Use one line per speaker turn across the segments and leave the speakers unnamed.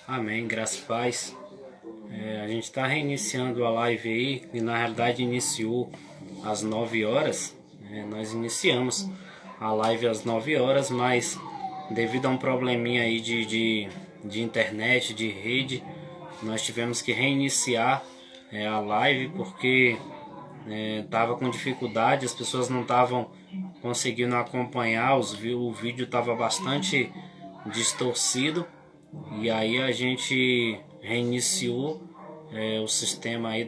Amém, graças a paz. A gente está reiniciando a live aí, que na realidade iniciou às 9 horas. Nós iniciamos a live às 9 horas, mas devido a um probleminha aí de internet, de rede, nós tivemos que reiniciar a live porque estava com dificuldade, as pessoas não estavam conseguindo acompanhar, o vídeo estava bastante distorcido. E aí a gente reiniciou o sistema aí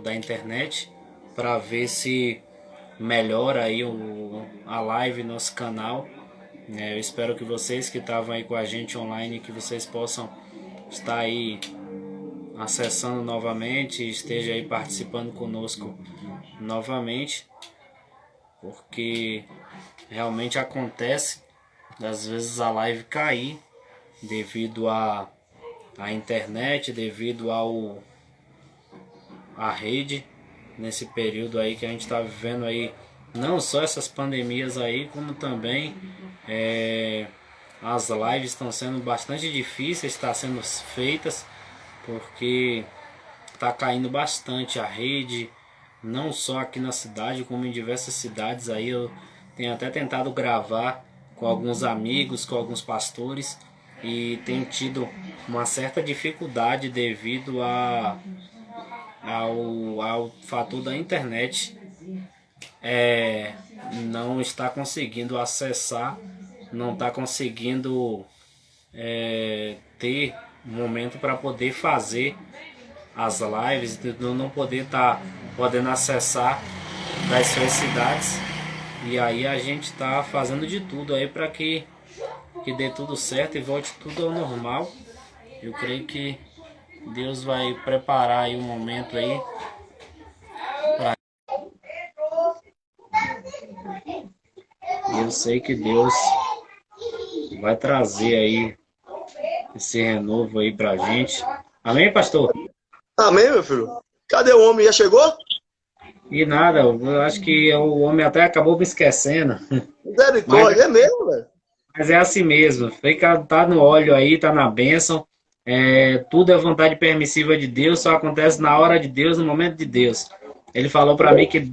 da internet para ver se melhora aí a live, nosso canal. Eu espero que vocês que estavam aí com a gente online, que vocês possam estar aí acessando novamente, esteja aí participando conosco novamente, porque realmente acontece às vezes a live cair devido a internet, devido à rede, nesse período aí que a gente está vivendo aí, não só essas pandemias aí, como também as lives estão sendo bastante difíceis, estão sendo feitas, porque está caindo bastante a rede, não só aqui na cidade, como em diversas cidades aí. Eu tenho até tentado gravar com alguns amigos, com alguns pastores, e tenho tido uma certa dificuldade devido ao fator da internet não está conseguindo acessar, não está conseguindo ter um momento para poder fazer as lives, de não poder estar podendo acessar das suas cidades. E aí a gente está fazendo de tudo aí para que dê tudo certo e volte tudo ao normal. Eu creio que Deus vai preparar aí um momento aí. Eu sei que Deus vai trazer aí esse renovo aí pra gente. Amém, pastor?
Amém, meu filho? Cadê o homem? Já chegou?
E nada, eu acho que o homem até acabou me esquecendo. Mas,
Misericórdia, é mesmo, velho.
mas é assim mesmo. Fica, tá no óleo aí, tá na bênção. Tudo é vontade permissiva de Deus, só acontece na hora de Deus, no momento de Deus. Ele falou para mim que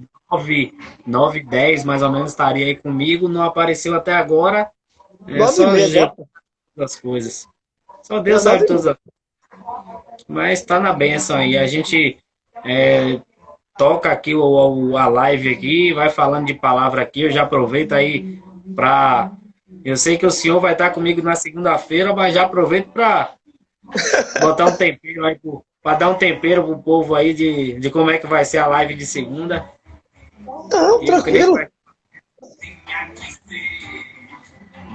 9, 10 mais ou menos estaria aí comigo, não apareceu até agora.
Nove e
Só
meia, tá?
jeito das coisas. Só
É
Deus sabe
nove e
todas
meia.
as coisas. Mas tá na bênção aí. A gente é, toca aqui a live aqui, vai falando de palavra aqui. Eu já aproveito aí para. Eu sei que o senhor vai estar comigo na segunda-feira, mas já aproveito para botar um tempero aí, para dar um tempero pro povo aí de como é que vai ser a live de segunda.
Não,
E eu creio que
tranquilo.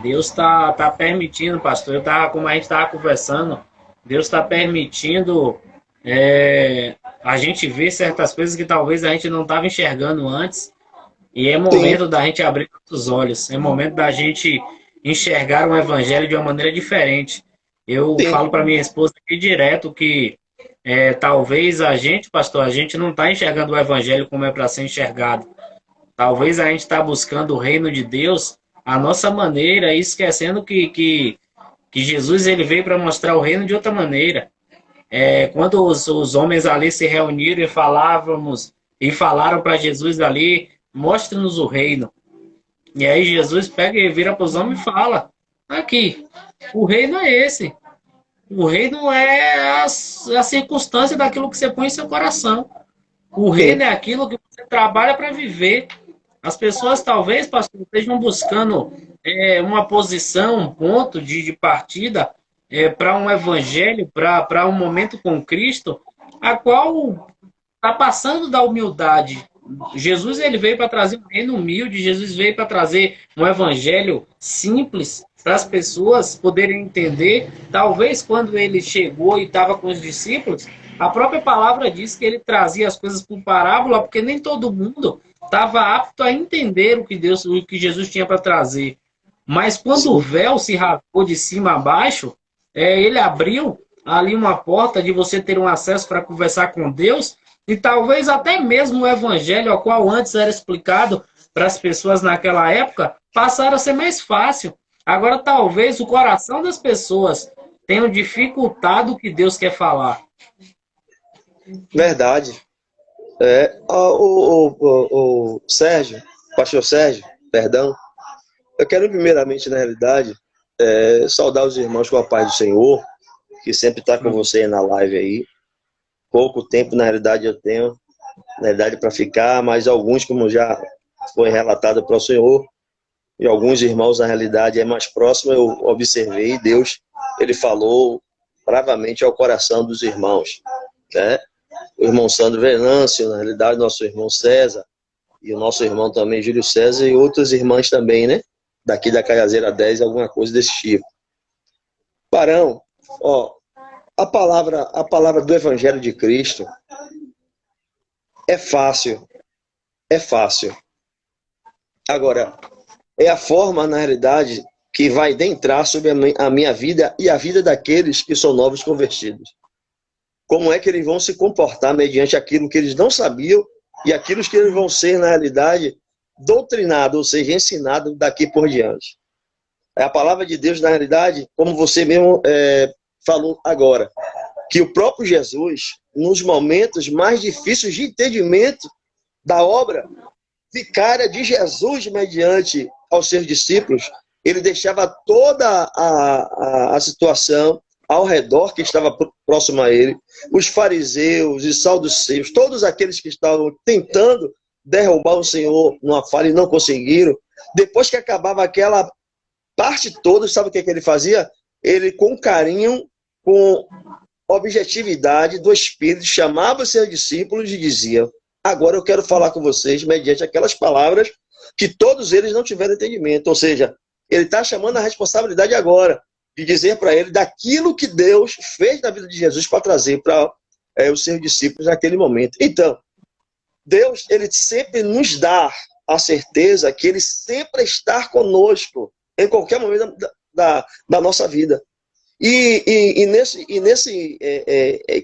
Deus tá permitindo, pastor. Como a gente estava conversando, Deus está permitindo a gente ver certas coisas que talvez a gente não estava enxergando antes. E é
Sim,
momento da gente abrir os olhos. É momento da gente enxergar o evangelho de uma maneira diferente. Eu
sim.
falo para minha esposa aqui direto que talvez a gente, pastor, a gente não está enxergando o evangelho como é para ser enxergado. Talvez a gente está buscando o reino de Deus a nossa maneira, e esquecendo que Jesus ele veio para mostrar o reino de outra maneira. Quando os homens ali se reuniram e falaram para Jesus ali, mostre-nos o reino. E aí Jesus pega e vira para os homens e fala: aqui, o reino é esse. O reino é a circunstância daquilo que você põe em seu coração. O reino
Sim.
é aquilo que você trabalha para viver. As pessoas talvez, pastor, estejam buscando uma posição, um ponto de partida para um evangelho, para um momento com Cristo, a qual está passando da humildade. Jesus ele veio para trazer um reino humilde, Jesus veio para trazer um evangelho simples para as pessoas poderem entender. Talvez quando ele chegou e estava com os discípulos, a própria palavra diz que ele trazia as coisas por parábola, porque nem todo mundo estava apto a entender o que Jesus tinha para trazer. Mas quando o
Sim.
véu se rasgou de cima a baixo, ele abriu ali uma porta de você ter um acesso para conversar com Deus, e talvez até mesmo o evangelho, ao qual antes era explicado para as pessoas naquela época, passaram a ser mais fácil. Agora, talvez o coração das pessoas tenham dificultado o que Deus quer falar.
Verdade. O Sérgio, pastor Sérgio, perdão, eu quero primeiramente, na realidade, saudar os irmãos com a paz do Senhor, que sempre está com você na live aí. Pouco tempo, na realidade, eu tenho, na realidade, para ficar, mas alguns, como já foi relatado para o Senhor, e alguns irmãos, na realidade, é mais próximo, eu observei, Deus, ele falou bravamente ao coração dos irmãos, né? O irmão Sandro Venâncio, na realidade, nosso irmão César, e o nosso irmão também, Júlio César, e outras irmãs também, né? Daqui da Caiazeira 10, alguma coisa desse tipo. Barão, ó, a palavra do Evangelho de Cristo é fácil, é fácil. Agora, é a forma, na realidade, que vai adentrar sobre a minha vida e a vida daqueles que são novos convertidos. Como é que eles vão se comportar mediante aquilo que eles não sabiam e aquilo que eles vão ser, na realidade, doutrinados, ou seja, ensinados daqui por diante. É a palavra de Deus, na realidade, como você mesmo falou agora, que o próprio Jesus, nos momentos mais difíceis de entendimento da obra vicária de Jesus mediante aos seus discípulos, ele deixava toda a situação ao redor que estava próximo a ele, os fariseus e saduceus, todos aqueles que estavam tentando derrubar o Senhor numa falha e não conseguiram. Depois que acabava aquela parte toda, sabe o que ele fazia? Ele, com carinho, com objetividade do Espírito, chamava os seus discípulos e dizia: agora eu quero falar com vocês mediante aquelas palavras que todos eles não tiveram entendimento. Ou seja, ele está chamando a responsabilidade agora de dizer para ele daquilo que Deus fez na vida de Jesus para trazer para os seus discípulos naquele momento. Então, Deus, ele sempre nos dá a certeza que ele sempre está conosco em qualquer momento da nossa vida. E nesse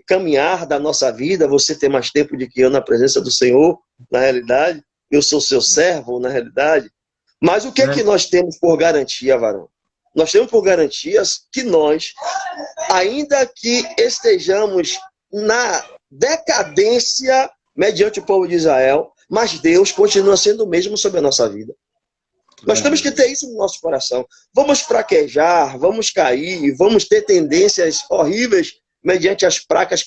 caminhar da nossa vida, você tem mais tempo de que eu na presença do Senhor, na realidade, eu sou seu servo, na realidade. Mas o que é que nós temos por garantia, varão? Nós temos por garantias que nós, ainda que estejamos na decadência mediante o povo de Israel, mas Deus continua sendo o mesmo sobre a nossa vida. Nós temos que ter isso no nosso coração. Vamos fraquejar, vamos cair, vamos ter tendências horríveis mediante as práticas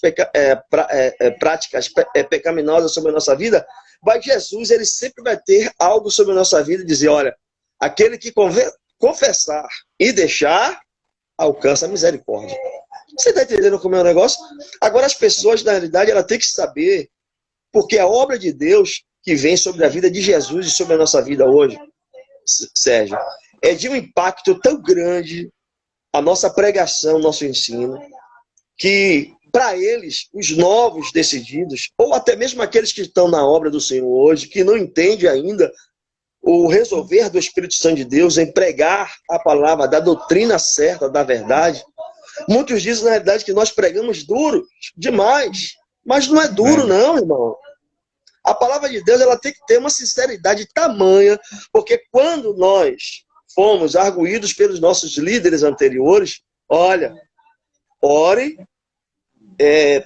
pecaminosas sobre a nossa vida, mas Jesus, ele sempre vai ter algo sobre a nossa vida e dizer: olha, aquele que confessar e deixar, alcança a misericórdia. Você está entendendo como é o negócio? Agora, as pessoas, na realidade, ela tem que saber, porque a obra de Deus que vem sobre a vida de Jesus e sobre a nossa vida hoje, Sérgio, é de um impacto tão grande a nossa pregação, nosso ensino, que para eles, os novos decididos, ou até mesmo aqueles que estão na obra do Senhor hoje, que não entendem ainda o resolver do Espírito Santo de Deus em pregar a palavra da doutrina certa, da verdade, muitos dizem, na realidade, que nós pregamos duro demais, mas não é duro não, irmão. A palavra de Deus, ela tem que ter uma sinceridade tamanha, porque quando nós fomos arguídos pelos nossos líderes anteriores, olha, ore,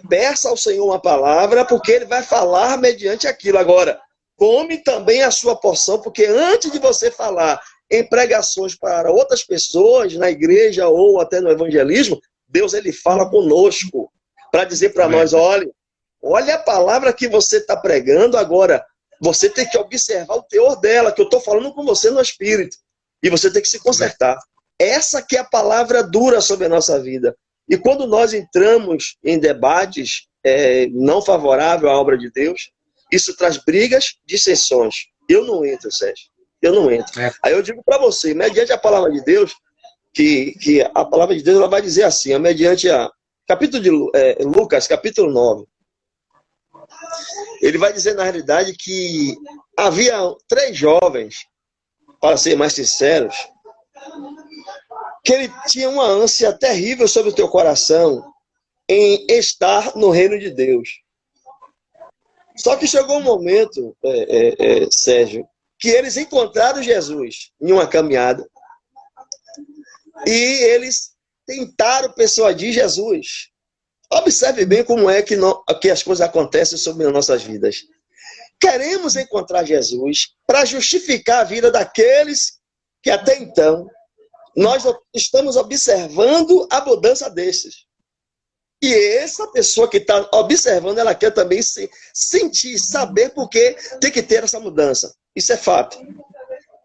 peça ao Senhor uma palavra, porque ele vai falar mediante aquilo. Agora, come também a sua porção, porque antes de você falar em pregações para outras pessoas, na igreja ou até no evangelismo, Deus, ele fala conosco, para dizer para nós: olha a palavra que você está pregando, agora você tem que observar o teor dela, que eu estou falando com você no Espírito. E você tem que se consertar. Essa que é a palavra dura sobre a nossa vida. E quando nós entramos em debates não favoráveis à obra de Deus, isso traz brigas, dissensões. Eu não entro, Sérgio. Eu não entro. Aí eu digo para você, mediante a palavra de Deus, que a palavra de Deus ela vai dizer assim, mediante capítulo de Lucas, capítulo 9. Ele vai dizer, na realidade, que havia 3 jovens, para ser mais sinceros, que ele tinha uma ânsia terrível sobre o teu coração em estar no reino de Deus. Só que chegou um momento, Sérgio, que eles encontraram Jesus em uma caminhada e eles tentaram persuadir Jesus. Observe bem como é que as coisas acontecem sobre as nossas vidas. Queremos encontrar Jesus para justificar a vida daqueles que até então nós estamos observando a mudança desses. E essa pessoa que está observando, ela quer também sentir, saber por que tem que ter essa mudança. Isso é fato.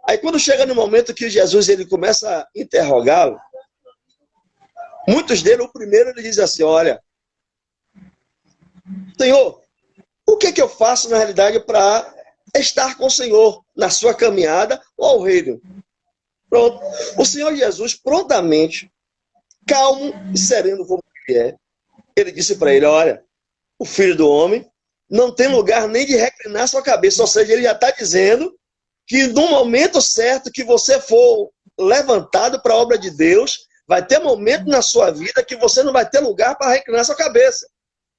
Aí quando chega no momento que Jesus ele começa a interrogá-lo, muitos deles, o primeiro ele diz assim, olha, Senhor, o que eu faço na realidade para estar com o Senhor na sua caminhada ou ao reino? Pronto. O Senhor Jesus prontamente, calmo e sereno como ele é, ele disse para ele, olha, o Filho do Homem não tem lugar nem de reclinar sua cabeça, ou seja, ele já está dizendo que no momento certo que você for levantado para a obra de Deus, vai ter momento na sua vida que você não vai ter lugar para reclinar sua cabeça,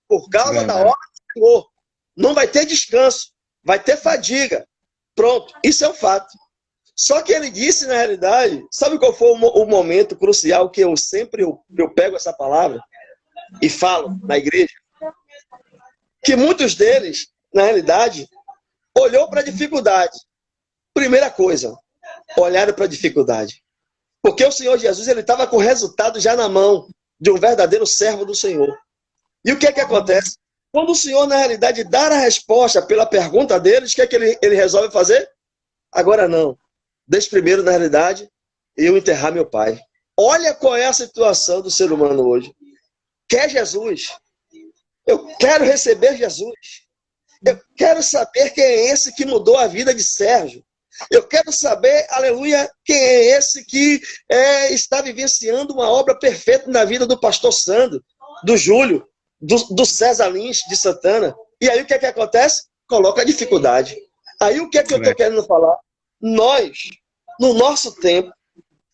por causa da obra do Senhor. Não vai ter descanso, vai ter fadiga. Pronto, isso é um fato. Só que ele disse, na realidade, sabe qual foi o momento crucial que eu sempre pego essa palavra e falo na igreja? Que muitos deles, na realidade, olhou para a dificuldade. Primeira coisa, olharam para a dificuldade. Porque o Senhor Jesus ele estava com o resultado já na mão de um verdadeiro servo do Senhor. E o que é que acontece? Quando o Senhor, na realidade, dá a resposta pela pergunta deles, o que é que ele resolve fazer? Agora não. Deixa primeiro, na realidade, eu enterrar meu pai. Olha qual é a situação do ser humano hoje. Quer Jesus? Eu quero receber Jesus. Eu quero saber quem é esse que mudou a vida de Sérgio. Eu quero saber, aleluia, quem é esse que está vivenciando uma obra perfeita na vida do pastor Sandro, do Júlio, do César Lins, de Santana. E aí o que é que acontece? Coloca a dificuldade. Aí o que é que eu estou querendo falar? Nós, no nosso tempo,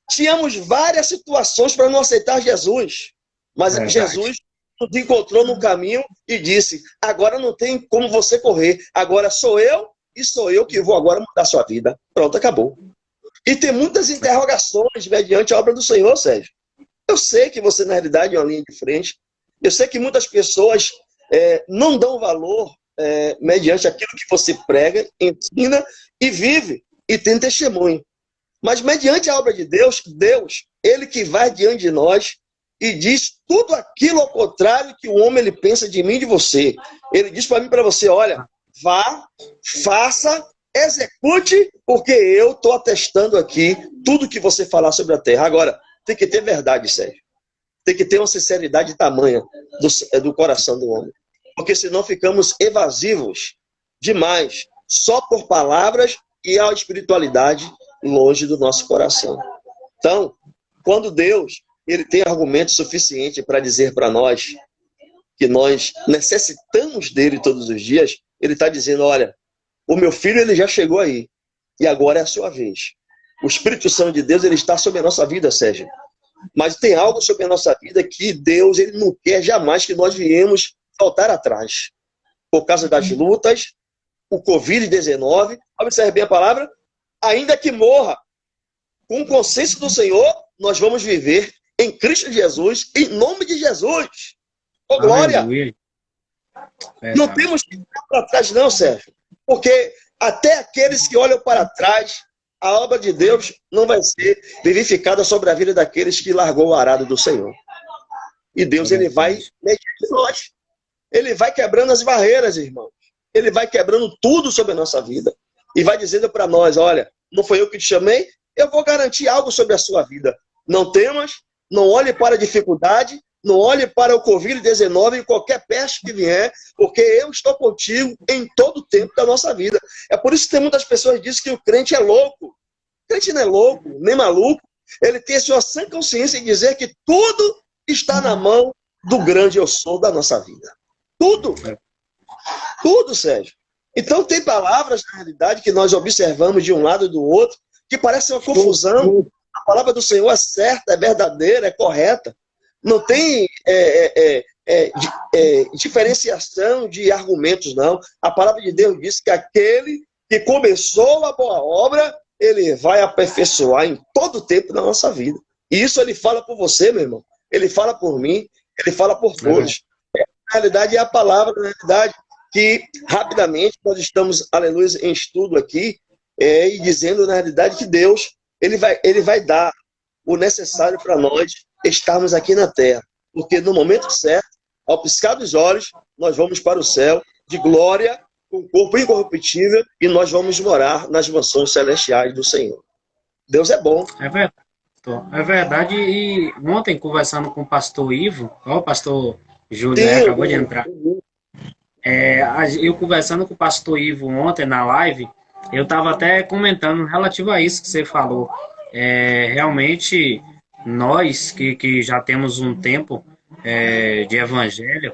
tínhamos várias situações para não aceitar Jesus. Mas Jesus nos encontrou no caminho e disse, agora não tem como você correr. Agora sou eu e sou eu que vou agora mudar a sua vida. Pronto, acabou. E tem muitas interrogações mediante a obra do Senhor, Sérgio. Eu sei que você, na realidade, é uma linha de frente. Eu sei que muitas pessoas não dão valor mediante aquilo que você prega, ensina e vive e tem testemunho. Mas mediante a obra de Deus, ele que vai diante de nós e diz tudo aquilo ao contrário que o homem ele pensa de mim e de você. Ele diz para mim e para você, olha, vá, faça, execute, porque eu estou atestando aqui tudo que você falar sobre a terra. Agora, tem que ter verdade, Sérgio. Tem que ter uma sinceridade tamanha do coração do homem. Porque senão ficamos evasivos demais, só por palavras e a espiritualidade longe do nosso coração. Então, quando Deus ele tem argumento suficiente para dizer para nós que nós necessitamos dele todos os dias, ele está dizendo, olha, o meu filho ele já chegou aí, e agora é a sua vez. O Espírito Santo de Deus ele está sobre a nossa vida, Sérgio. Mas tem algo sobre a nossa vida que Deus ele não quer jamais que nós viemos voltar atrás. Por causa das lutas, o Covid-19, observe bem a palavra, ainda que morra, com o consenso do Senhor, nós vamos viver em Cristo Jesus, em nome de Jesus. Oh, glória! Não temos que olhar para trás não, Sérgio. Porque até aqueles que olham para trás, a obra de Deus não vai ser vivificada sobre a vida daqueles que largou o arado do Senhor. E Deus, ele vai mediante nós. Ele vai quebrando as barreiras, irmãos. Ele vai quebrando tudo sobre a nossa vida. E vai dizendo para nós, olha, não foi eu que te chamei, eu vou garantir algo sobre a sua vida. Não temas, não olhe para a dificuldade, não olhe para o Covid-19 e qualquer peste que vier, porque eu estou contigo em todo o tempo da nossa vida. É por isso que tem muitas pessoas que dizem que o crente é louco. O crente não é louco, nem maluco. Ele tem a sua sã consciência em dizer que tudo está na mão do grande eu sou da nossa vida. Tudo. Tudo, Sérgio. Então tem palavras, na realidade, que nós observamos de um lado e do outro, que parece uma confusão. A palavra do Senhor é certa, é verdadeira, é correta. Não tem diferenciação de argumentos, não. A palavra de Deus diz que aquele que começou a boa obra, ele vai aperfeiçoar em todo o tempo da nossa vida. E isso ele fala por você, meu irmão. ele fala por mim, ele fala por todos. Na realidade, é a palavra, na realidade, que rapidamente nós estamos, aleluia, em estudo aqui, e dizendo, na realidade, que Deus ele vai dar o necessário para nós estarmos aqui na terra. Porque no momento certo, ao piscar dos olhos, nós vamos para o céu de glória, com o corpo incorruptível, e nós vamos morar nas mansões celestiais do Senhor. Deus é bom.
É verdade. É verdade. E ontem, conversando com o pastor Ivo, ó, o pastor Júlio, né, acabou de entrar. Eu conversando com o pastor Ivo ontem na live, eu estava até comentando relativo a isso que você falou. Realmente, nós que já temos um tempo de evangelho,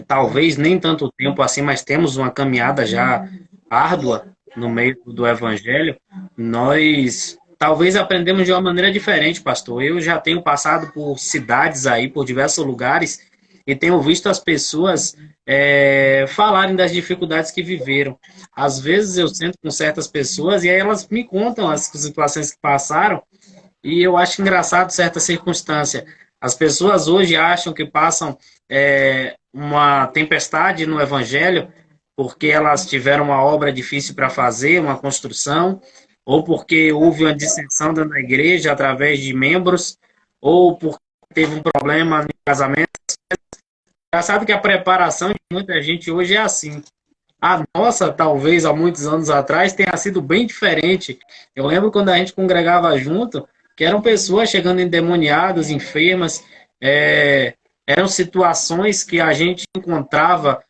talvez nem tanto tempo assim, mas temos uma caminhada já árdua no meio do evangelho, nós talvez aprendemos de uma maneira diferente, pastor. Eu já tenho passado por cidades aí, por diversos lugares, e tenho visto as pessoas falarem das dificuldades que viveram. Às vezes eu sento com certas pessoas e aí elas me contam as situações que passaram, e eu acho engraçado certa circunstância. As pessoas hoje acham que passam uma tempestade no evangelho porque elas tiveram uma obra difícil para fazer, uma construção, ou porque houve uma dissensão dentro da igreja através de membros, ou porque teve um problema no casamento. Engraçado que a preparação de muita gente hoje é assim. A nossa, talvez, há muitos anos atrás, tenha sido bem diferente. Eu lembro quando a gente congregava junto, que eram pessoas chegando endemoniadas, enfermas, eram situações que a gente encontrava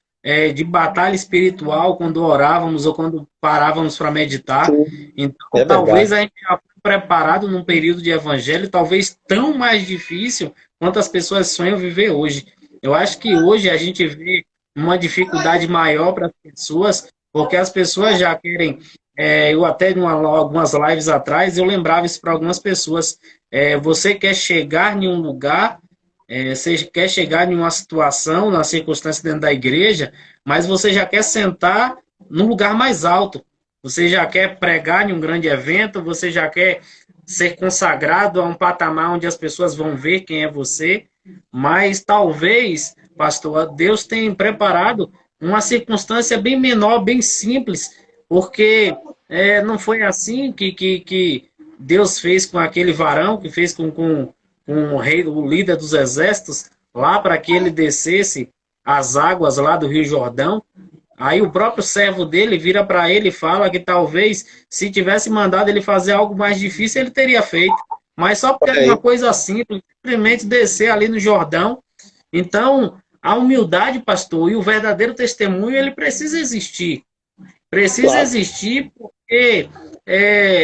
de batalha espiritual quando orávamos ou quando parávamos para meditar. Então, talvez a gente já foi preparado num período de evangelho, talvez tão mais difícil quanto as pessoas sonham viver hoje. Eu acho que hoje a gente vê uma dificuldade maior para as pessoas, porque as pessoas já querem... eu até, algumas lives atrás, eu lembrava isso para algumas pessoas. Você quer chegar em um lugar, você quer chegar em uma situação, numa circunstância dentro da igreja, mas você já quer sentar num lugar mais alto. Você já quer pregar em um grande evento, você já quer ser consagrado a um patamar onde as pessoas vão ver quem é você, mas talvez, pastor, Deus tenha preparado uma circunstância bem menor, bem simples, porque não foi assim que Deus fez com aquele varão, que fez com o rei, o líder dos exércitos, lá para que ele descesse as águas lá do Rio Jordão. Aí o próprio servo dele vira para ele e fala que talvez, se tivesse mandado ele fazer algo mais difícil, ele teria feito. Mas só porque é uma coisa simples, simplesmente descer ali no Jordão. Então, a humildade, pastor, e o verdadeiro testemunho, ele precisa existir. Precisa existir porque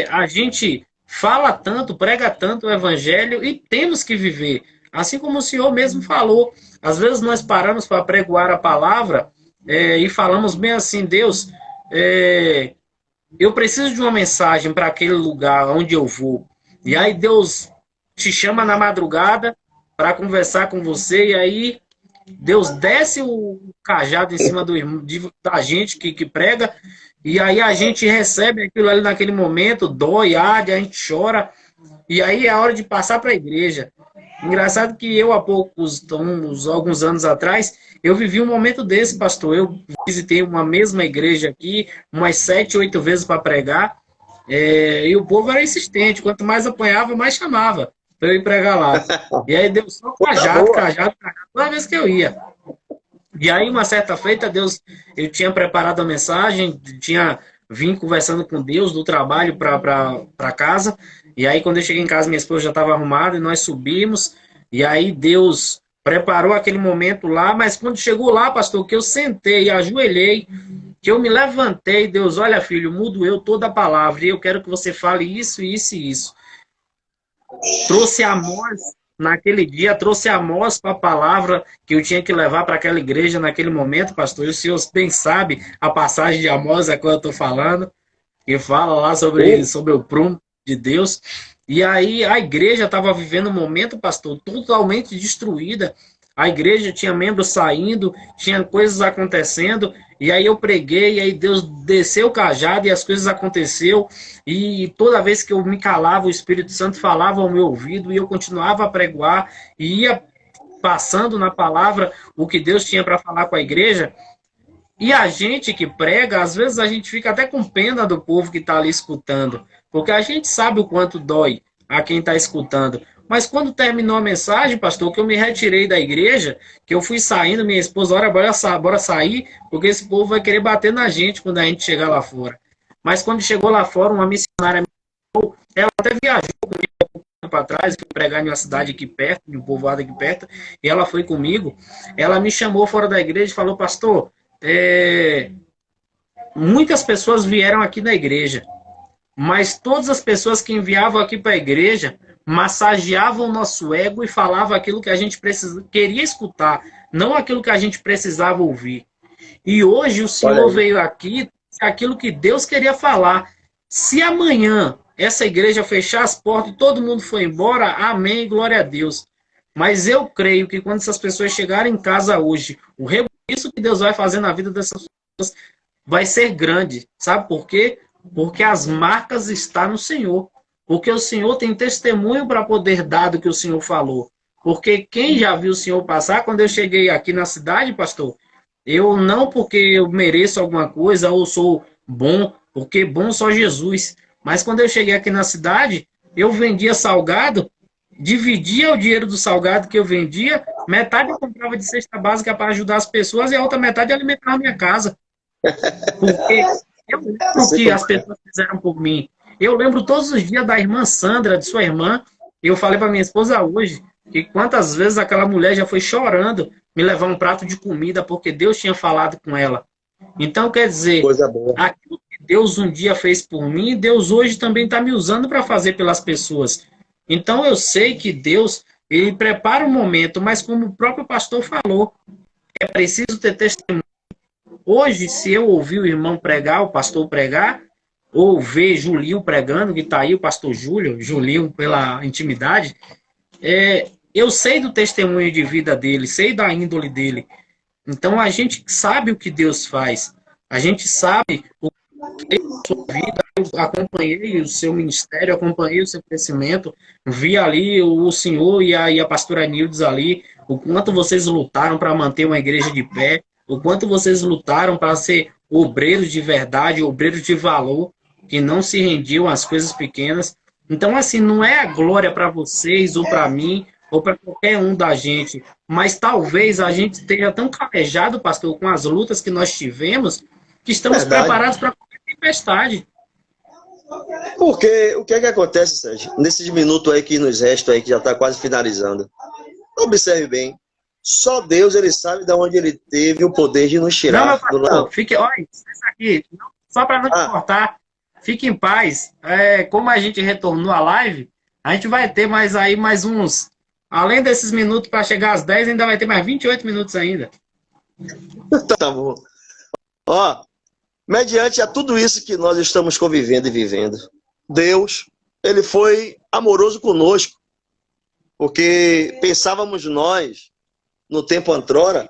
a gente fala tanto, prega tanto o evangelho e temos que viver. Assim como o senhor mesmo falou, às vezes nós paramos para pregoar a palavra e falamos bem assim, Deus, eu preciso de uma mensagem para aquele lugar onde eu vou. E aí Deus te chama na madrugada para conversar com você, e aí Deus desce o cajado em cima da gente que prega, e aí a gente recebe aquilo ali naquele momento, dói, arde, a gente chora, e aí é a hora de passar para a igreja. Engraçado que eu, há alguns anos atrás, eu vivi um momento desse, pastor. Eu visitei uma mesma igreja aqui, umas 7, 8 vezes para pregar, e o povo era insistente. Quanto mais apanhava, mais chamava para eu ir pregar lá. E aí deu só cajado, toda vez que eu ia. E aí, uma certa feita, eu tinha preparado a mensagem, vim conversando com Deus do trabalho para casa. E aí, quando eu cheguei em casa, minha esposa já estava arrumada e nós subimos. E aí, Deus preparou aquele momento lá. Mas quando chegou lá, pastor, que eu sentei, ajoelhei, que eu me levantei, Deus, olha, filho, mudo eu toda a palavra. E eu quero que você fale isso, isso e isso. Trouxe Amós naquele dia, trouxe Amós para a palavra que eu tinha que levar para aquela igreja naquele momento, pastor. E o senhor bem sabe a passagem de Amós, a qual eu estou falando, que fala lá sobre o prumo de Deus. E aí a igreja estava vivendo um momento, pastor, totalmente destruída. a igreja tinha membros saindo, tinha coisas acontecendo, e aí eu preguei, e aí Deus desceu o cajado e as coisas aconteceram, e toda vez que eu me calava, o Espírito Santo falava ao meu ouvido, e eu continuava a pregoar, e ia passando na palavra o que Deus tinha para falar com a igreja. E a gente que prega, às vezes a gente fica até com pena do povo que está ali escutando, porque a gente sabe o quanto dói a quem está escutando. Mas quando terminou a mensagem, pastor, que eu me retirei da igreja, que eu fui saindo, minha esposa, olha, bora sair, porque esse povo vai querer bater na gente quando a gente chegar lá fora. Mas quando chegou lá fora, uma missionária, ela até viajou comigo para trás, fui pregar em uma cidade aqui perto, em um povoado aqui perto, e ela foi comigo. Ela me chamou fora da igreja e falou, pastor, muitas pessoas vieram aqui na igreja, mas todas as pessoas que enviavam aqui para a igreja massageavam o nosso ego e falavam aquilo que a gente queria escutar, não aquilo que a gente precisava ouvir. E hoje o Senhor veio aqui, aquilo que Deus queria falar. Se amanhã essa igreja fechar as portas e todo mundo for embora, amém, glória a Deus. Mas eu creio que quando essas pessoas chegarem em casa hoje, isso que Deus vai fazer na vida dessas pessoas vai ser grande. Sabe por quê? Porque as marcas estão no Senhor. Porque o Senhor tem testemunho para poder dar do que o Senhor falou. Porque quem já viu o Senhor passar, quando eu cheguei aqui na cidade, pastor, eu não porque eu mereço alguma coisa ou sou bom, porque bom só Jesus. Mas quando eu cheguei aqui na cidade, eu vendia salgado, dividia o dinheiro do salgado que eu vendia, metade eu comprava de cesta básica para ajudar as pessoas e a outra metade alimentava a minha casa. Porque eu lembro o que as pessoas fizeram por mim. Eu lembro todos os dias da irmã Sandra, de sua irmã. Eu falei para minha esposa hoje que quantas vezes aquela mulher já foi chorando me levar um prato de comida porque Deus tinha falado com ela. Então, quer dizer, aquilo que Deus um dia fez por mim, Deus hoje também está me usando para fazer pelas pessoas. Então, eu sei que Deus, ele prepara o momento, mas como o próprio pastor falou, é preciso ter testemunho. Hoje, se eu ouvir o irmão pregar, o pastor pregar, ou ver Julinho pregando, que está aí o pastor Julinho pela intimidade, eu sei do testemunho de vida dele, sei da índole dele. Então a gente sabe o que Deus faz. A gente sabe o que fez na sua vida. Eu acompanhei o seu ministério, acompanhei o seu crescimento, vi ali o senhor e a pastora Nildes ali, o quanto vocês lutaram para manter uma igreja de pé, o quanto vocês lutaram para ser obreiros de verdade, obreiros de valor, que não se rendiam às coisas pequenas. Então, assim, não é a glória para vocês ou para mim, ou para qualquer um da gente, mas talvez a gente esteja tão calejado, pastor, com as lutas que nós tivemos, que estamos preparados para qualquer tempestade.
Porque o que é que acontece, Sérgio? Nesses minutos aí que nos restam aí, que já está quase finalizando. Observe bem. Só Deus, ele sabe de onde ele teve o poder de nos tirar.
Não, meu pastor, fique, olha, isso aqui, só para não te cortar, fique em paz. Como a gente retornou à live, a gente vai ter mais uns. Além desses minutos para chegar às 10, ainda vai ter mais 28 minutos ainda.
Tá bom. Ó, mediante a tudo isso que nós estamos convivendo e vivendo, Deus, ele foi amoroso conosco. Porque pensávamos nós, no tempo antrora,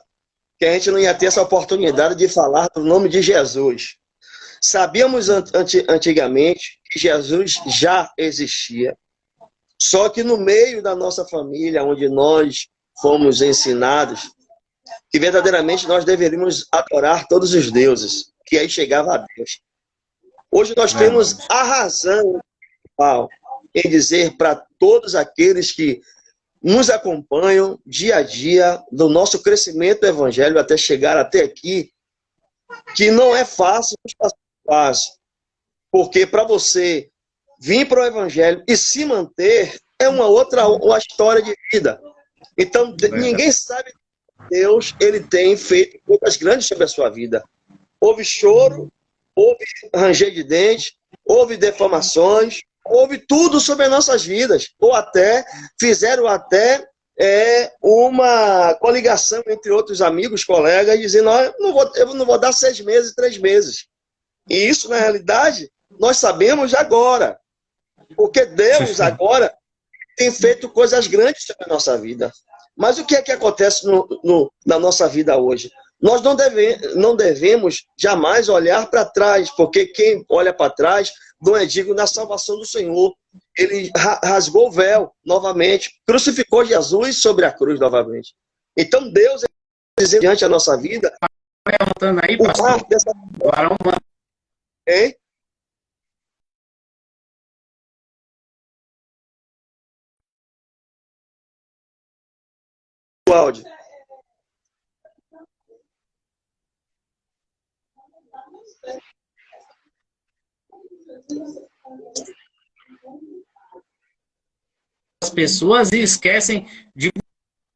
que a gente não ia ter essa oportunidade de falar do nome de Jesus. Sabíamos antigamente que Jesus já existia. Só que no meio da nossa família, onde nós fomos ensinados, que verdadeiramente nós deveríamos adorar todos os deuses, que aí chegava a Deus. Hoje nós temos a razão em dizer para todos aqueles que nos acompanham dia a dia do nosso crescimento do evangelho até chegar até aqui, que não é fácil, porque para você vir para o evangelho e se manter é uma história de vida. Então, ninguém sabe que Deus ele tem feito coisas grandes sobre a sua vida. Houve choro, houve ranger de dentes, houve defamações, houve tudo sobre as nossas vidas. Ou até, fizeram uma coligação entre outros amigos, colegas, dizendo, eu não vou dar 6 meses, 3 meses. E isso, na realidade, nós sabemos agora. Porque Deus agora tem feito coisas grandes sobre a nossa vida. Mas o que é que acontece na nossa vida hoje? Nós não devemos jamais olhar para trás, porque quem olha para trás não é digno da salvação do Senhor. Ele rasgou o véu novamente, crucificou Jesus sobre a cruz novamente. Então Deus, diante da nossa vida,
Perguntando aí,
o
pastor,
mar dessa...
Varão,
Hein? Cláudio.
as pessoas e esquecem de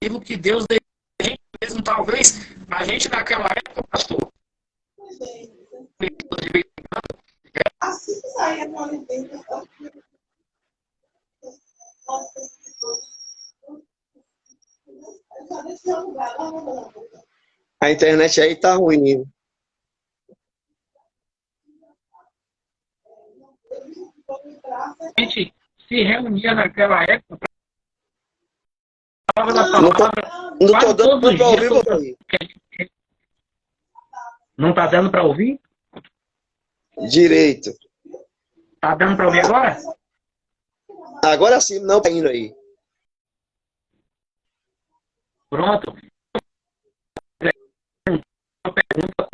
aquilo que Deus deu a gente mesmo. Talvez a gente naquela época, pastor,
A internet aí tá ruim.
a gente se reunia naquela época para falar da
Não
palavra.
tô
Quase
dando
todos os
para ouvir
dias.
você.
Não está dando para ouvir?
Direito.
Está dando para ouvir agora?
Agora sim, não tá indo aí.
Pronto. Uma pergunta: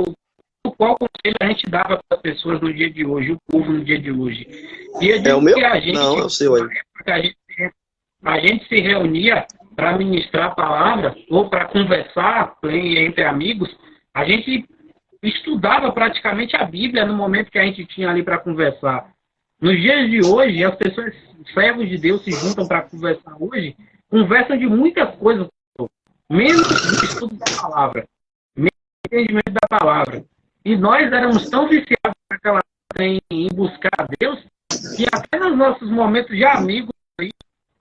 qual conselho a gente dava para as pessoas no dia de hoje, o povo no dia de hoje? E eu digo
É o meu?
que a gente,
Não, é o seu aí.
na época, a gente se reunia para ministrar a palavra ou para conversar entre amigos. A gente estudava praticamente a Bíblia no momento que a gente tinha ali para conversar. Nos dias de hoje, as pessoas, servos de Deus, se juntam para conversar hoje, conversam de muitas coisas, menos do estudo da palavra, menos do entendimento da palavra. E nós éramos tão viciados naquela em buscar a Deus, que até nos nossos momentos de amigos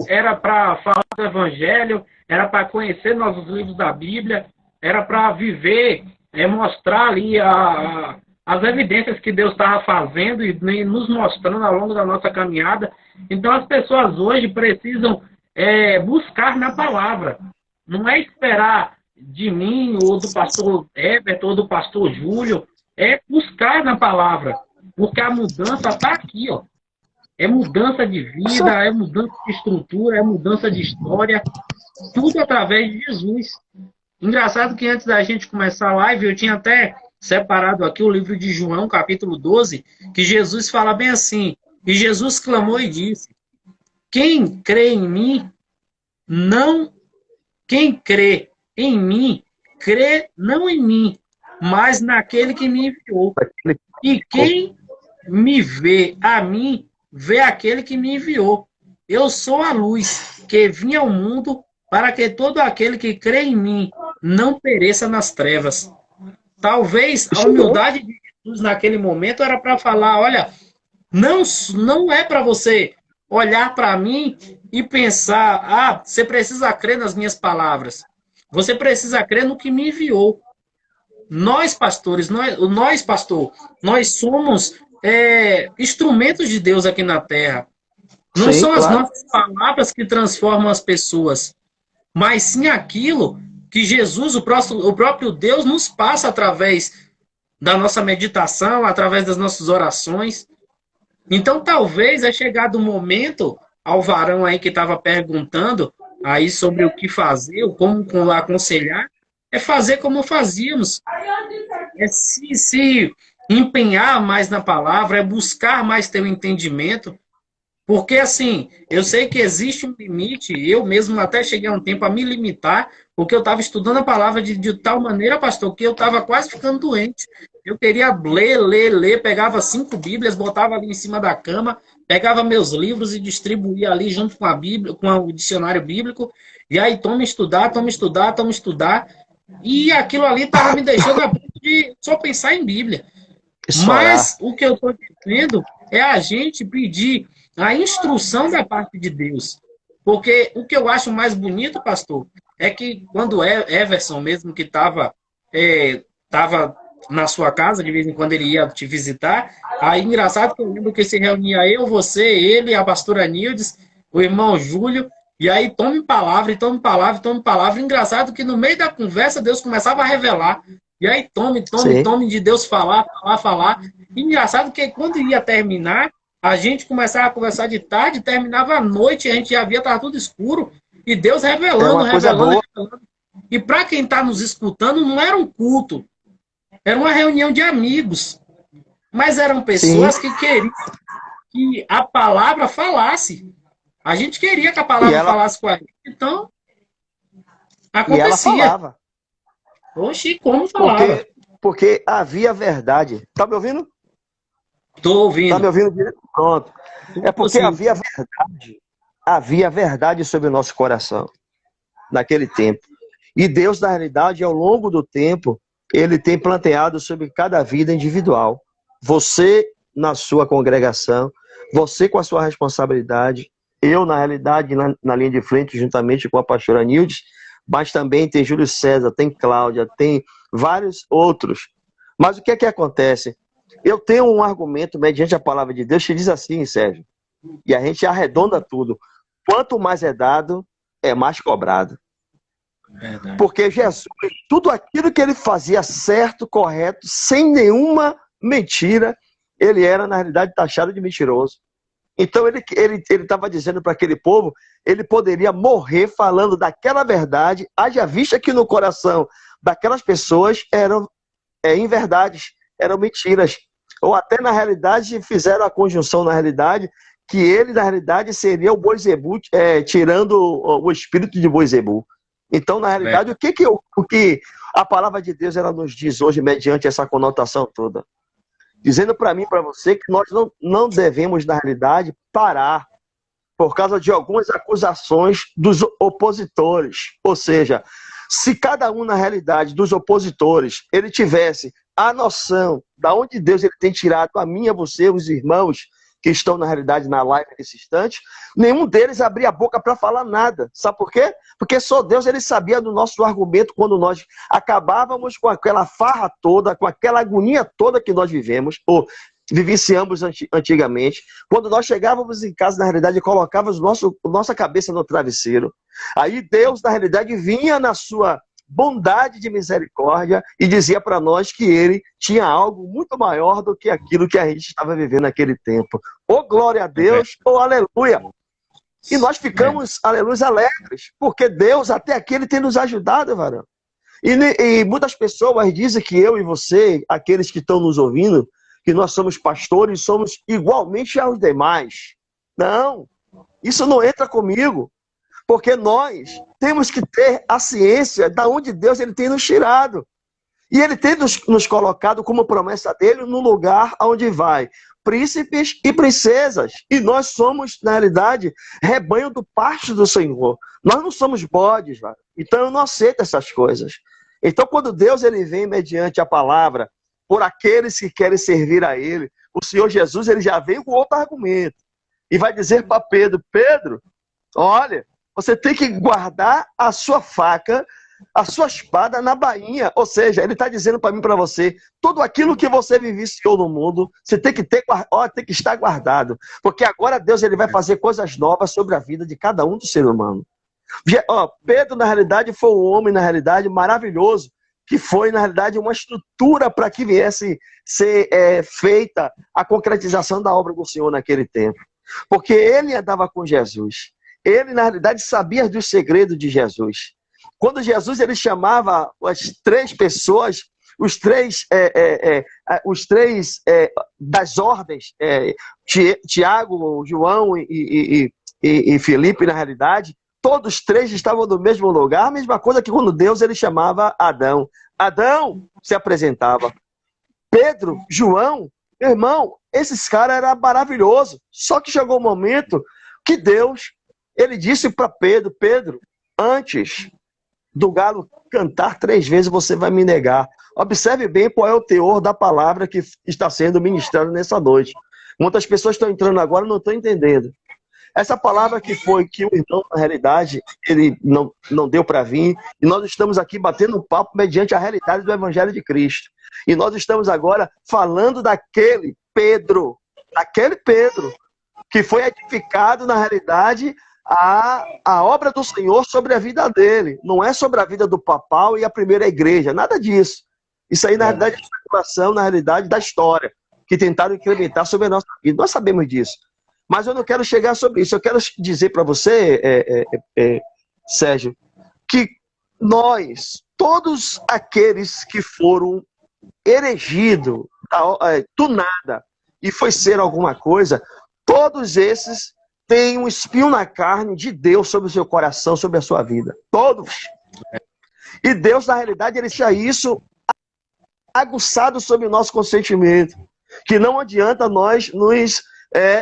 era para falar do Evangelho, era para conhecer nossos livros da Bíblia, era para viver, mostrar ali as evidências que Deus estava fazendo e nos mostrando ao longo da nossa caminhada. Então as pessoas hoje precisam buscar na palavra. Não é esperar de mim, ou do pastor Everton, ou do pastor Júlio, é buscar na palavra. Porque a mudança está aqui, ó. É mudança de vida, é mudança de estrutura, é mudança de história. Tudo através de Jesus. Engraçado que antes da gente começar a live, eu tinha até separado aqui o livro de João, capítulo 12, que Jesus fala bem assim: e Jesus clamou e disse: quem crê em mim, quem crê em mim, crê não em mim, mas naquele que me enviou. E quem me vê a mim, vê aquele que me enviou. Eu sou a luz que vinha ao mundo para que todo aquele que crê em mim não pereça nas trevas. Talvez a humildade de Jesus naquele momento era para falar: olha, não é para você olhar para mim e pensar, você precisa crer nas minhas palavras. Você precisa crer no que me enviou. Nós, pastores, nós somos instrumentos de Deus aqui na Terra. Não
Sim,
são as
claro.
nossas palavras que transformam as pessoas, mas sim aquilo que Jesus, o próprio Deus, nos passa através da nossa meditação, através das nossas orações. Então, talvez é chegado o momento, ao varão aí que estava perguntando aí sobre o que fazer, como aconselhar, é fazer como fazíamos. É se empenhar mais na palavra, é buscar mais ter o entendimento. Porque, assim, eu sei que existe um limite, eu mesmo até cheguei a um tempo a me limitar, porque eu estava estudando a palavra de tal maneira, pastor, que eu estava quase ficando doente. Eu queria ler, pegava 5 Bíblias, botava ali em cima da cama, pegava meus livros e distribuía ali junto com a Bíblia, com o dicionário bíblico, e aí toma estudar. E aquilo ali estava me deixando a ponto de só pensar em Bíblia. Mas o que eu estou dizendo é a gente pedir a instrução da parte de Deus. Porque o que eu acho mais bonito, pastor, é que quando Everson mesmo, que estava na sua casa, de vez em quando ele ia te visitar, aí engraçado que eu lembro que se reunia eu, você, ele, a pastora Nildes, o irmão Júlio, E aí tome palavra, e tome palavra, e tome palavra. Engraçado que no meio da conversa Deus começava a revelar. E aí tome, tome,
Sim.
tome de Deus falar, falar, falar. E engraçado que quando ia terminar, a gente começava a conversar de tarde, terminava à noite, a gente já via, estava tudo escuro. E Deus
É
revelando,
uma coisa
revelando,
boa.
revelando. E para quem está nos escutando, não era um culto, era uma reunião de amigos. Mas eram
Sim.
pessoas que queriam que a palavra falasse. A gente queria que a
E
palavra
ela,
falasse com a gente. Então,
e ela
acontecia.
falava.
Oxi, como falava?
Porque havia verdade. Tá me ouvindo?
Tô
Tá me
ouvindo.
ouvindo direito? Pronto. É
Tô
porque
sim.
havia verdade sobre o nosso coração naquele tempo. E Deus, na realidade, ao longo do tempo, ele tem planteado sobre cada vida individual. Você na sua congregação, você com a sua responsabilidade, eu, na realidade, na linha de frente, juntamente com a pastora Nildes, mas também tem Júlio César, tem Cláudia, tem vários outros. Mas o que é que acontece? Eu tenho um argumento mediante a palavra de Deus que diz assim, Sérgio, e a gente arredonda tudo. Quanto mais é dado, é mais cobrado.
Verdade.
Porque Jesus, tudo aquilo que ele fazia certo, correto, sem nenhuma mentira, ele era, na realidade, taxado de mentiroso. Então ele estava dizendo para aquele povo, ele poderia morrer falando daquela verdade, haja vista que no coração daquelas pessoas eram inverdades, eram mentiras. Ou até, na realidade, fizeram a conjunção, na realidade, que ele, na realidade, seria o Boizebu, tirando o espírito de Boizebu. Então, na realidade,
Verdade.
o que a palavra de Deus ela nos diz hoje, mediante essa conotação toda? Dizendo para mim, para você, que nós não devemos, na realidade, parar por causa de algumas acusações dos opositores. Ou seja, se cada um, na realidade, dos opositores, ele tivesse a noção da onde Deus ele tem tirado a mim, a você, os irmãos que estão, na realidade, na live nesse instante, nenhum deles abria a boca para falar nada. Sabe por quê? Porque só Deus ele sabia do nosso argumento quando nós acabávamos com aquela farra toda, com aquela agonia toda que nós vivemos, ou vivenciamos antigamente. Quando nós chegávamos em casa, na realidade, colocávamos nossa cabeça no travesseiro. Aí Deus, na realidade, vinha na sua bondade de misericórdia e dizia para nós que ele tinha algo muito maior do que aquilo que a gente estava vivendo naquele tempo. Ou glória a Deus, ou aleluia. E nós ficamos, aleluia, alegres, porque Deus até aqui ele tem nos ajudado, varão. E muitas pessoas dizem que eu e você, aqueles que estão nos ouvindo, que nós somos pastores, somos igualmente aos demais. Não, isso não entra comigo. Porque nós temos que ter a ciência da onde Deus ele tem nos tirado. E ele tem nos colocado como promessa dele no lugar onde vai príncipes e princesas. E nós somos, na realidade, rebanho do pasto do Senhor. Nós não somos bodes, velho. Então eu não aceito essas coisas. Então quando Deus ele vem mediante a palavra por aqueles que querem servir a ele, o Senhor Jesus ele já vem com outro argumento. E vai dizer para Pedro, Pedro, olha, você tem que guardar a sua faca, a sua espada na bainha. Ou seja, ele está dizendo para mim e para você, tudo aquilo que você vivenciou no mundo, você tem que tem que estar guardado. Porque agora Deus ele vai fazer coisas novas sobre a vida de cada um do ser humano. Pedro, na realidade, foi um homem, na realidade, maravilhoso, que foi, na realidade, uma estrutura para que viesse ser feita a concretização da obra do Senhor naquele tempo. Porque ele andava com Jesus. Ele, na realidade, sabia dos segredos de Jesus. Quando Jesus ele chamava as três pessoas, os três das ordens, Tiago, João e Filipe, na realidade, todos três estavam no mesmo lugar, a mesma coisa que quando Deus ele chamava Adão. Adão se apresentava. Pedro, João, meu irmão, esses caras eram maravilhosos. Só que chegou um momento que Deus ele disse para Pedro, Pedro, antes do galo cantar 3 vezes, você vai me negar. Observe bem qual é o teor da palavra que está sendo ministrada nessa noite. Muitas pessoas estão entrando agora e não estão entendendo. Essa palavra que o irmão, na realidade, ele não deu para vir, e nós estamos aqui batendo um papo mediante a realidade do Evangelho de Cristo. E nós estamos agora falando daquele Pedro, que foi edificado, na realidade, a obra do Senhor sobre a vida dele. Não é sobre a vida do papal e a primeira igreja, nada disso. Isso aí, na realidade, é especulação, na realidade, da história, que tentaram incrementar sobre a nossa vida. Nós sabemos disso. Mas eu não quero chegar sobre isso. Eu quero dizer para você, Sérgio, que nós, todos aqueles que foram erigidos do nada e foi ser alguma coisa, todos esses têm um espinho na carne de Deus sobre o seu coração, sobre a sua vida. Todos. E Deus, na realidade, ele deixa isso aguçado sobre o nosso consentimento. Que não adianta nós nos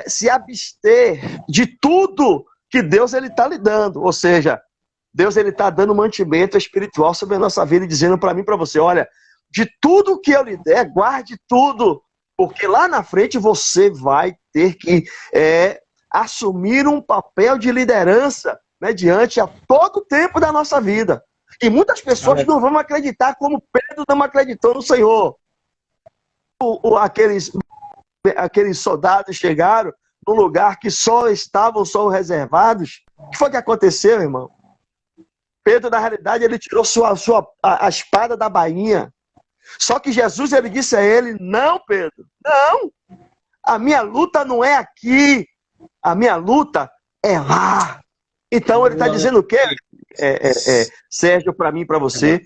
se abster de tudo que Deus está lhe dando. Ou seja, Deus está dando mantimento espiritual sobre a nossa vida e dizendo para mim e para você, olha, de tudo que eu lhe der, guarde tudo, porque lá na frente você vai ter que assumir um papel de liderança mediante a todo o tempo da nossa vida. E muitas pessoas não vão acreditar como Pedro não acreditou no Senhor. Aqueles soldados chegaram num lugar que só reservados. O que foi que aconteceu, irmão? Pedro, na realidade, ele tirou a espada da bainha. Só que Jesus, ele disse a ele, não, Pedro, não. A minha luta não é aqui. A minha luta é lá. Então, ele está dizendo o quê? Sérgio, para mim e para você,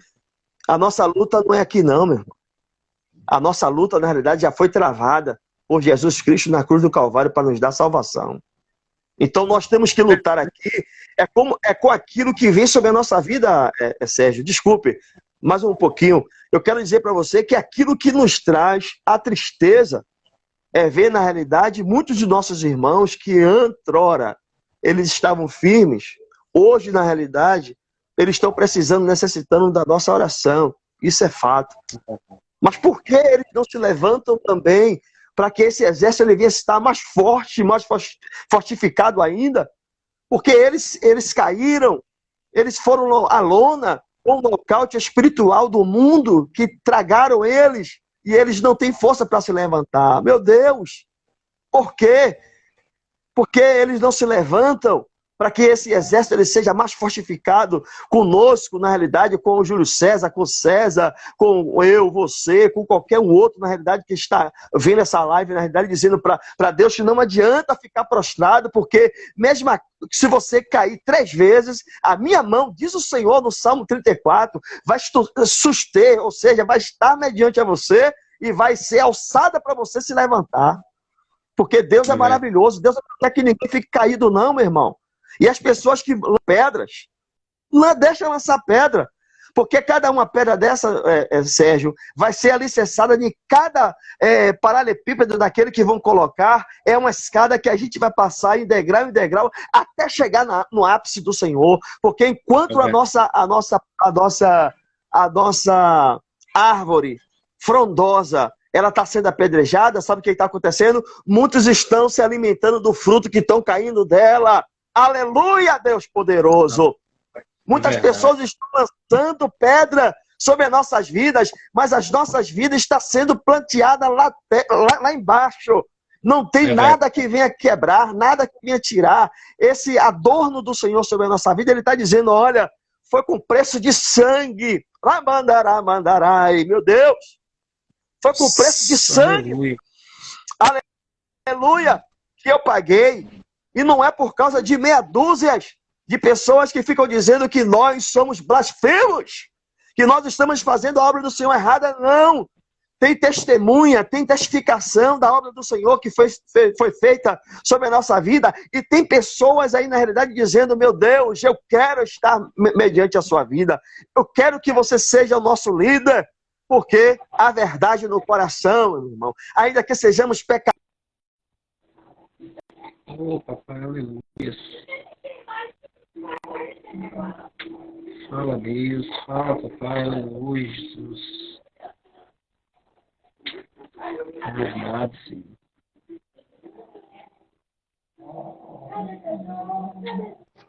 a nossa luta não é aqui não, meu irmão. A nossa luta, na realidade, já foi travada por Jesus Cristo na cruz do Calvário para nos dar salvação. Então, nós temos que lutar aqui, com aquilo que vem sobre a nossa vida, Sérgio. Desculpe, mais um pouquinho. Eu quero dizer para você que aquilo que nos traz a tristeza é ver, na realidade, muitos de nossos irmãos que antrora eles estavam firmes, hoje, na realidade, eles estão precisando, necessitando da nossa oração. Isso é fato. Mas por que eles não se levantam também para que esse exército ele venha estar mais forte, mais fortificado ainda? Porque eles caíram, eles foram à lona, o nocaute espiritual do mundo que tragaram eles e eles não têm força para se levantar. Meu Deus! Por quê? Porque eles não se levantam para que esse exército ele seja mais fortificado conosco, na realidade, com o Júlio César, com o César, com eu, você, com qualquer um outro, na realidade, que está vendo essa live, na realidade, dizendo para Deus que não adianta ficar prostrado, porque mesmo se você cair 3 vezes, a minha mão, diz o Senhor no Salmo 34, vai suster, ou seja, vai estar mediante a você e vai ser alçada para você se levantar. Porque Deus é maravilhoso, Deus não quer que ninguém fique caído não, meu irmão. E as pessoas que lançam pedras, não deixa lançar pedra. Porque cada uma pedra dessa, Sérgio, vai ser alicerçada em cada paralelepípedo daquele que vão colocar. É uma escada que a gente vai passar em degrau, até chegar no ápice do Senhor. Porque enquanto a nossa árvore frondosa ela está sendo apedrejada, sabe o que está acontecendo? Muitos estão se alimentando do fruto que estão caindo dela. Aleluia, Deus poderoso! Muitas pessoas estão lançando pedra sobre as nossas vidas, mas as nossas vidas estão sendo planteadas lá embaixo. Não tem nada que venha quebrar, nada que venha tirar. Esse adorno do Senhor sobre a nossa vida, ele está dizendo, olha, foi com preço de sangue. Mandarai, meu Deus! Foi com preço de sangue. Aleluia! Que eu paguei. E não é por causa de meia dúzia de pessoas que ficam dizendo que nós somos blasfemos, que nós estamos fazendo a obra do Senhor errada. Não. Tem testemunha, tem testificação da obra do Senhor que foi feita sobre a nossa vida. E tem pessoas aí, na realidade, dizendo, meu Deus, eu quero estar mediante a sua vida. Eu quero que você seja o nosso líder. Porque a verdade no coração, meu irmão, ainda que sejamos pecadores.
Oh, papai, aleluia. Fala, Deus. Fala, papai, aleluia, Jesus. Obrigado, Senhor.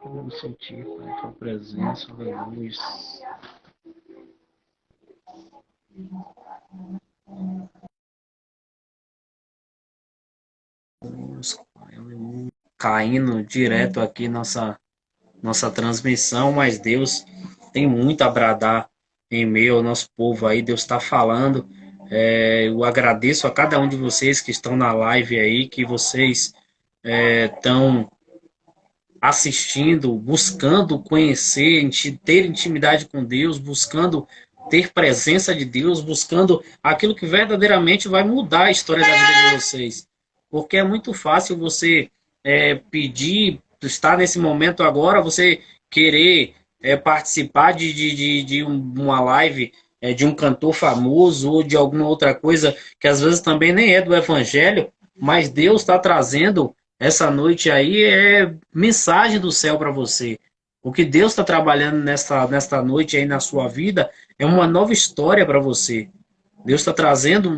Vamos sentir, Pai, a tua presença, aleluia. Caindo direto aqui nossa nossa transmissão, mas Deus tem muito a bradar em meio ao nosso povo aí, Deus está falando. Eu agradeço a cada um de vocês que estão na live aí, que vocês estão assistindo, buscando conhecer, ter intimidade com Deus, buscando ter presença de Deus, buscando aquilo que verdadeiramente vai mudar a história da vida de vocês. Porque é muito fácil você pedir, estar nesse momento agora, você querer participar de uma live de um cantor famoso ou de alguma outra coisa que às vezes também nem é do evangelho, mas Deus está trazendo essa noite aí mensagem do céu para você. O que Deus está trabalhando nesta noite aí na sua vida é uma nova história para você. Deus está trazendo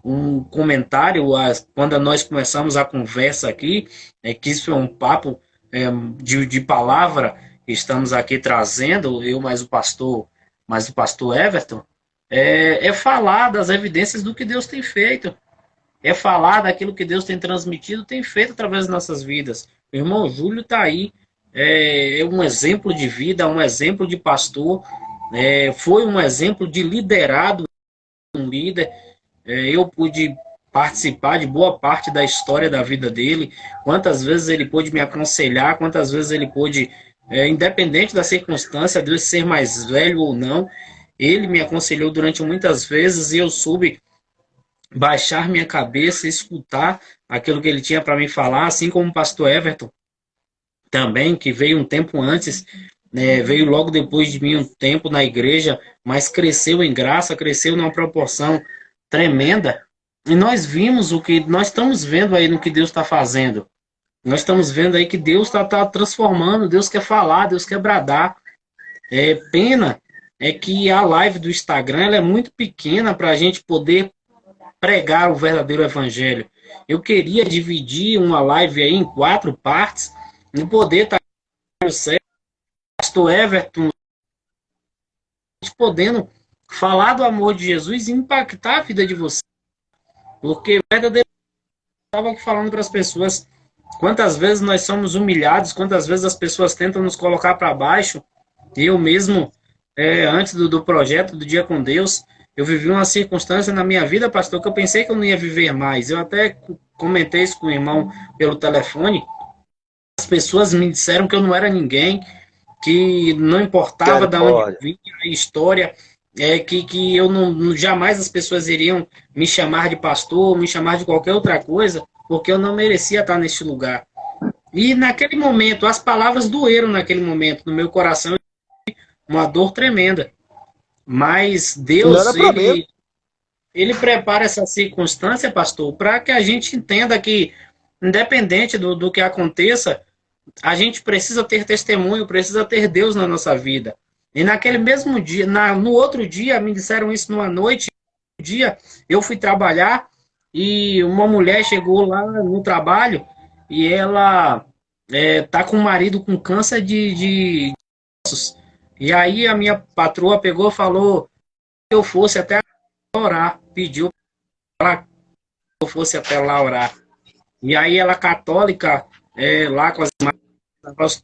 um comentário, quando nós começamos a conversa aqui, que isso é um papo de palavra que estamos aqui trazendo, eu mais o pastor Everton, falar das evidências do que Deus tem feito. É falar daquilo que Deus tem transmitido, tem feito através das nossas vidas. O irmão Júlio está aí, é um exemplo de vida, um exemplo de pastor, foi um exemplo de liderado, um líder. Eu pude participar de boa parte da história da vida dele, quantas vezes ele pôde me aconselhar, quantas vezes ele pôde, independente da circunstância, de ser mais velho ou não, ele me aconselhou durante muitas vezes e eu soube baixar minha cabeça e escutar aquilo que ele tinha para me falar, assim como o pastor Everton também, que veio um tempo antes, veio logo depois de mim um tempo na igreja, mas cresceu em graça, cresceu numa proporção tremenda, e nós vimos o que nós estamos vendo aí no que Deus está fazendo. Nós estamos vendo aí que Deus está transformando, Deus quer falar, Deus quer bradar. Pena é que a live do Instagram ela é muito pequena para a gente poder pregar o verdadeiro evangelho. Eu queria dividir uma live aí em 4 partes e poder estar com o pastor Everton podendo falar do amor de Jesus e impactar a vida de você. Porque verdadeiramente eu estava aqui falando para as pessoas quantas vezes nós somos humilhados, quantas vezes as pessoas tentam nos colocar para baixo. Eu mesmo, antes do projeto do Dia com Deus, eu vivi uma circunstância na minha vida, pastor, que eu pensei que eu não ia viver mais. Eu até comentei isso com o irmão pelo telefone. As pessoas me disseram que eu não era ninguém, que não importava de onde vinha a história, que eu não jamais as pessoas iriam me chamar de pastor, me chamar de qualquer outra coisa, porque eu não merecia estar neste lugar. E naquele momento, as palavras doeram naquele momento, no meu coração, uma dor tremenda. Mas Deus, ele prepara essa circunstância, pastor, para que a gente entenda que, independente do que aconteça, a gente precisa ter testemunho, precisa ter Deus na nossa vida. E naquele mesmo dia, no outro dia, me disseram isso numa noite, no dia eu fui trabalhar e uma mulher chegou lá no trabalho e ela tá com o marido com câncer de ossos. E aí a minha patroa pegou e falou que eu fosse até orar, pediu para que eu fosse até lá orar. E aí ela católica, lá com as irmãs,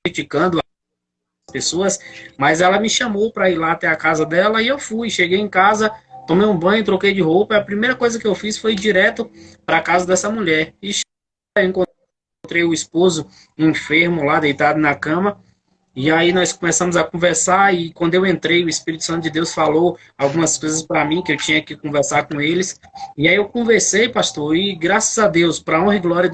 criticando as pessoas, mas ela me chamou para ir lá até a casa dela e eu fui. Cheguei em casa, tomei um banho, troquei de roupa, e a primeira coisa que eu fiz foi ir direto para a casa dessa mulher. E encontrei o esposo enfermo lá, deitado na cama. E aí nós começamos a conversar e quando eu entrei, o Espírito Santo de Deus falou algumas coisas para mim que eu tinha que conversar com eles. E aí eu conversei, pastor, e graças a Deus, para honra e glória,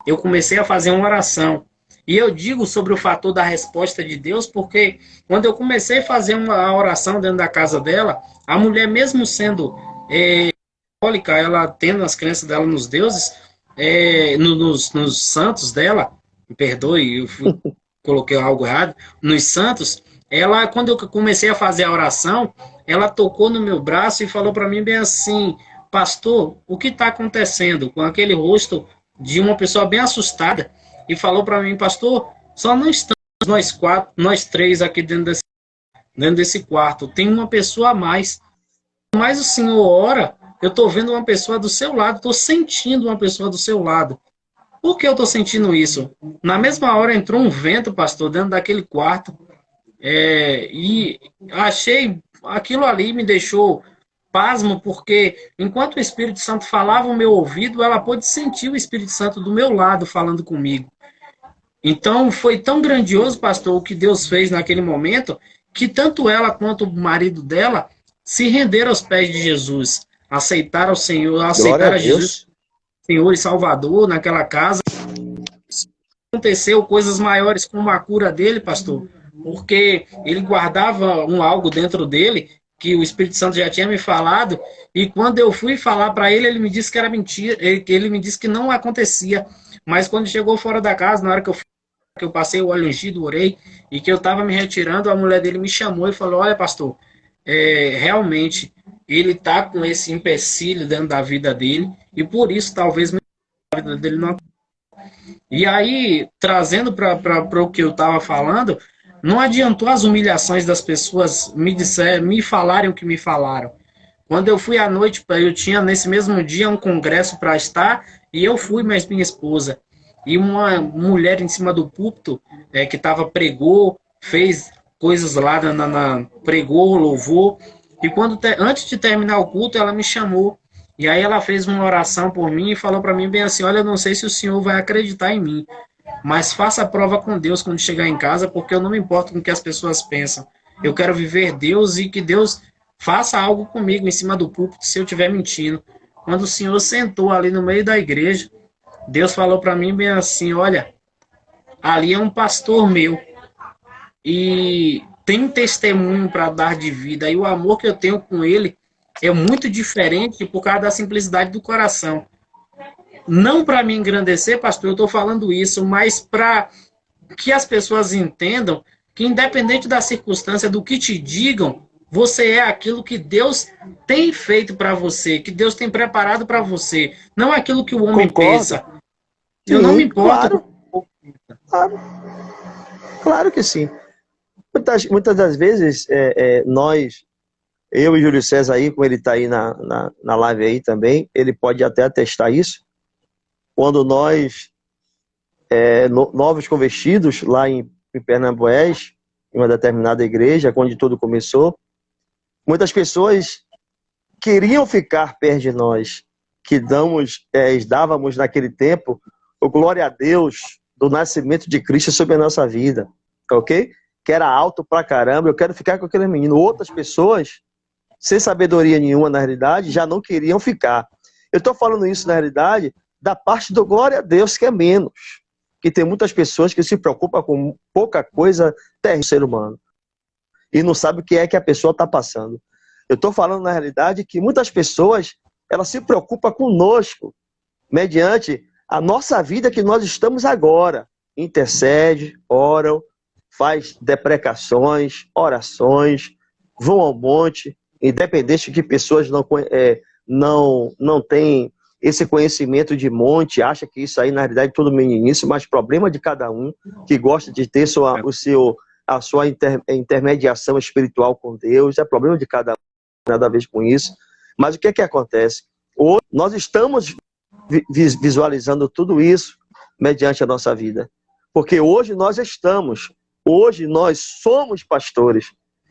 eu comecei a fazer uma oração. E eu digo sobre o fator da resposta de Deus, porque quando eu comecei a fazer uma oração dentro da casa dela, a mulher, mesmo sendo católica, ela tendo as crenças dela nos deuses, nos santos dela, me perdoe, eu coloquei algo errado, nos santos, ela, quando eu comecei a fazer a oração, ela tocou no meu braço e falou para mim bem assim, pastor, o que está acontecendo? Com aquele rosto de uma pessoa bem assustada, e falou para mim, pastor, só não estamos nós 3 aqui dentro desse quarto, tem uma pessoa a mais, mas o senhor ora, eu estou vendo uma pessoa do seu lado, estou sentindo uma pessoa do seu lado. Por que eu estou sentindo isso? Na mesma hora entrou um vento, pastor, dentro daquele quarto. E achei aquilo ali me deixou pasmo, porque enquanto o Espírito Santo falava no meu ouvido, ela pôde sentir o Espírito Santo do meu lado falando comigo. Então foi tão grandioso, pastor, o que Deus fez naquele momento, que tanto ela quanto o marido dela se renderam aos pés de Jesus, aceitaram o Senhor,
Glória a
aceitaram a Jesus,
Deus.
Senhor e Salvador naquela casa. Aconteceu coisas maiores como a cura dele, pastor, porque ele guardava algo dentro dele que o Espírito Santo já tinha me falado, e quando eu fui falar para ele, ele me disse que era mentira, ele me disse que não acontecia. Mas quando chegou fora da casa, na hora que eu passei o óleo ungido, orei, e que eu estava me retirando, a mulher dele me chamou e falou: olha, pastor, realmente ele está com esse empecilho dentro da vida dele, e por isso talvez a vida dele não. E aí, trazendo para o que eu estava falando, não adiantou as humilhações das pessoas me falarem o que me falaram. Quando eu fui à noite, eu tinha nesse mesmo dia um congresso para estar, e eu fui, mas minha esposa. E uma mulher em cima do púlpito, que estava pregou, fez coisas lá, pregou, louvou. E antes de terminar o culto, ela me chamou. E aí ela fez uma oração por mim e falou para mim bem assim: olha, eu não sei se o senhor vai acreditar em mim, mas faça a prova com Deus quando chegar em casa, porque eu não me importo com o que as pessoas pensam. Eu quero viver Deus e que Deus faça algo comigo em cima do púlpito se eu estiver mentindo. Quando o senhor sentou ali no meio da igreja, Deus falou para mim bem assim: olha, ali é um pastor meu e tem testemunho para dar de vida, e o amor que eu tenho com ele é muito diferente por causa da simplicidade do coração. Não para me engrandecer, pastor, eu estou falando isso, mas para que as pessoas entendam que, independente da circunstância, do que te digam, você é aquilo que Deus tem feito para você, que Deus tem preparado para você, não aquilo que o homem
Concordo?
pensa. Eu não me
Sim,
importo com
claro, claro, claro que sim. Muitas das vezes, nós, eu e Júlio César aí, como ele está aí na live aí também, ele pode até atestar isso. Quando nós, novos convertidos, lá em Pernambués, em uma determinada igreja, onde tudo começou, muitas pessoas queriam ficar perto de nós, que dávamos naquele tempo o glória a Deus do nascimento de Cristo sobre a nossa vida, ok? Que era alto pra caramba, eu quero ficar com aquele menino. Outras pessoas, sem sabedoria nenhuma na realidade, já não queriam ficar. Eu estou falando isso na realidade da parte do glória a Deus, que é menos. Que tem muitas pessoas que se preocupam com pouca coisa terrível do ser humano e não sabe o que é que a pessoa está passando. Eu estou falando na realidade que muitas pessoas elas se preocupam conosco mediante a nossa vida que nós estamos agora. Intercede, oram, faz deprecações, orações, vão ao monte, independente de que pessoas não têm esse conhecimento de monte, acha que isso aí na realidade é tudo meninice, mas problema de cada um que gosta de ter a sua intermediação espiritual com Deus, é problema de cada um, nada a ver com isso. Mas o que é que acontece? Hoje nós estamos visualizando tudo isso mediante a nossa vida. Porque hoje nós somos pastores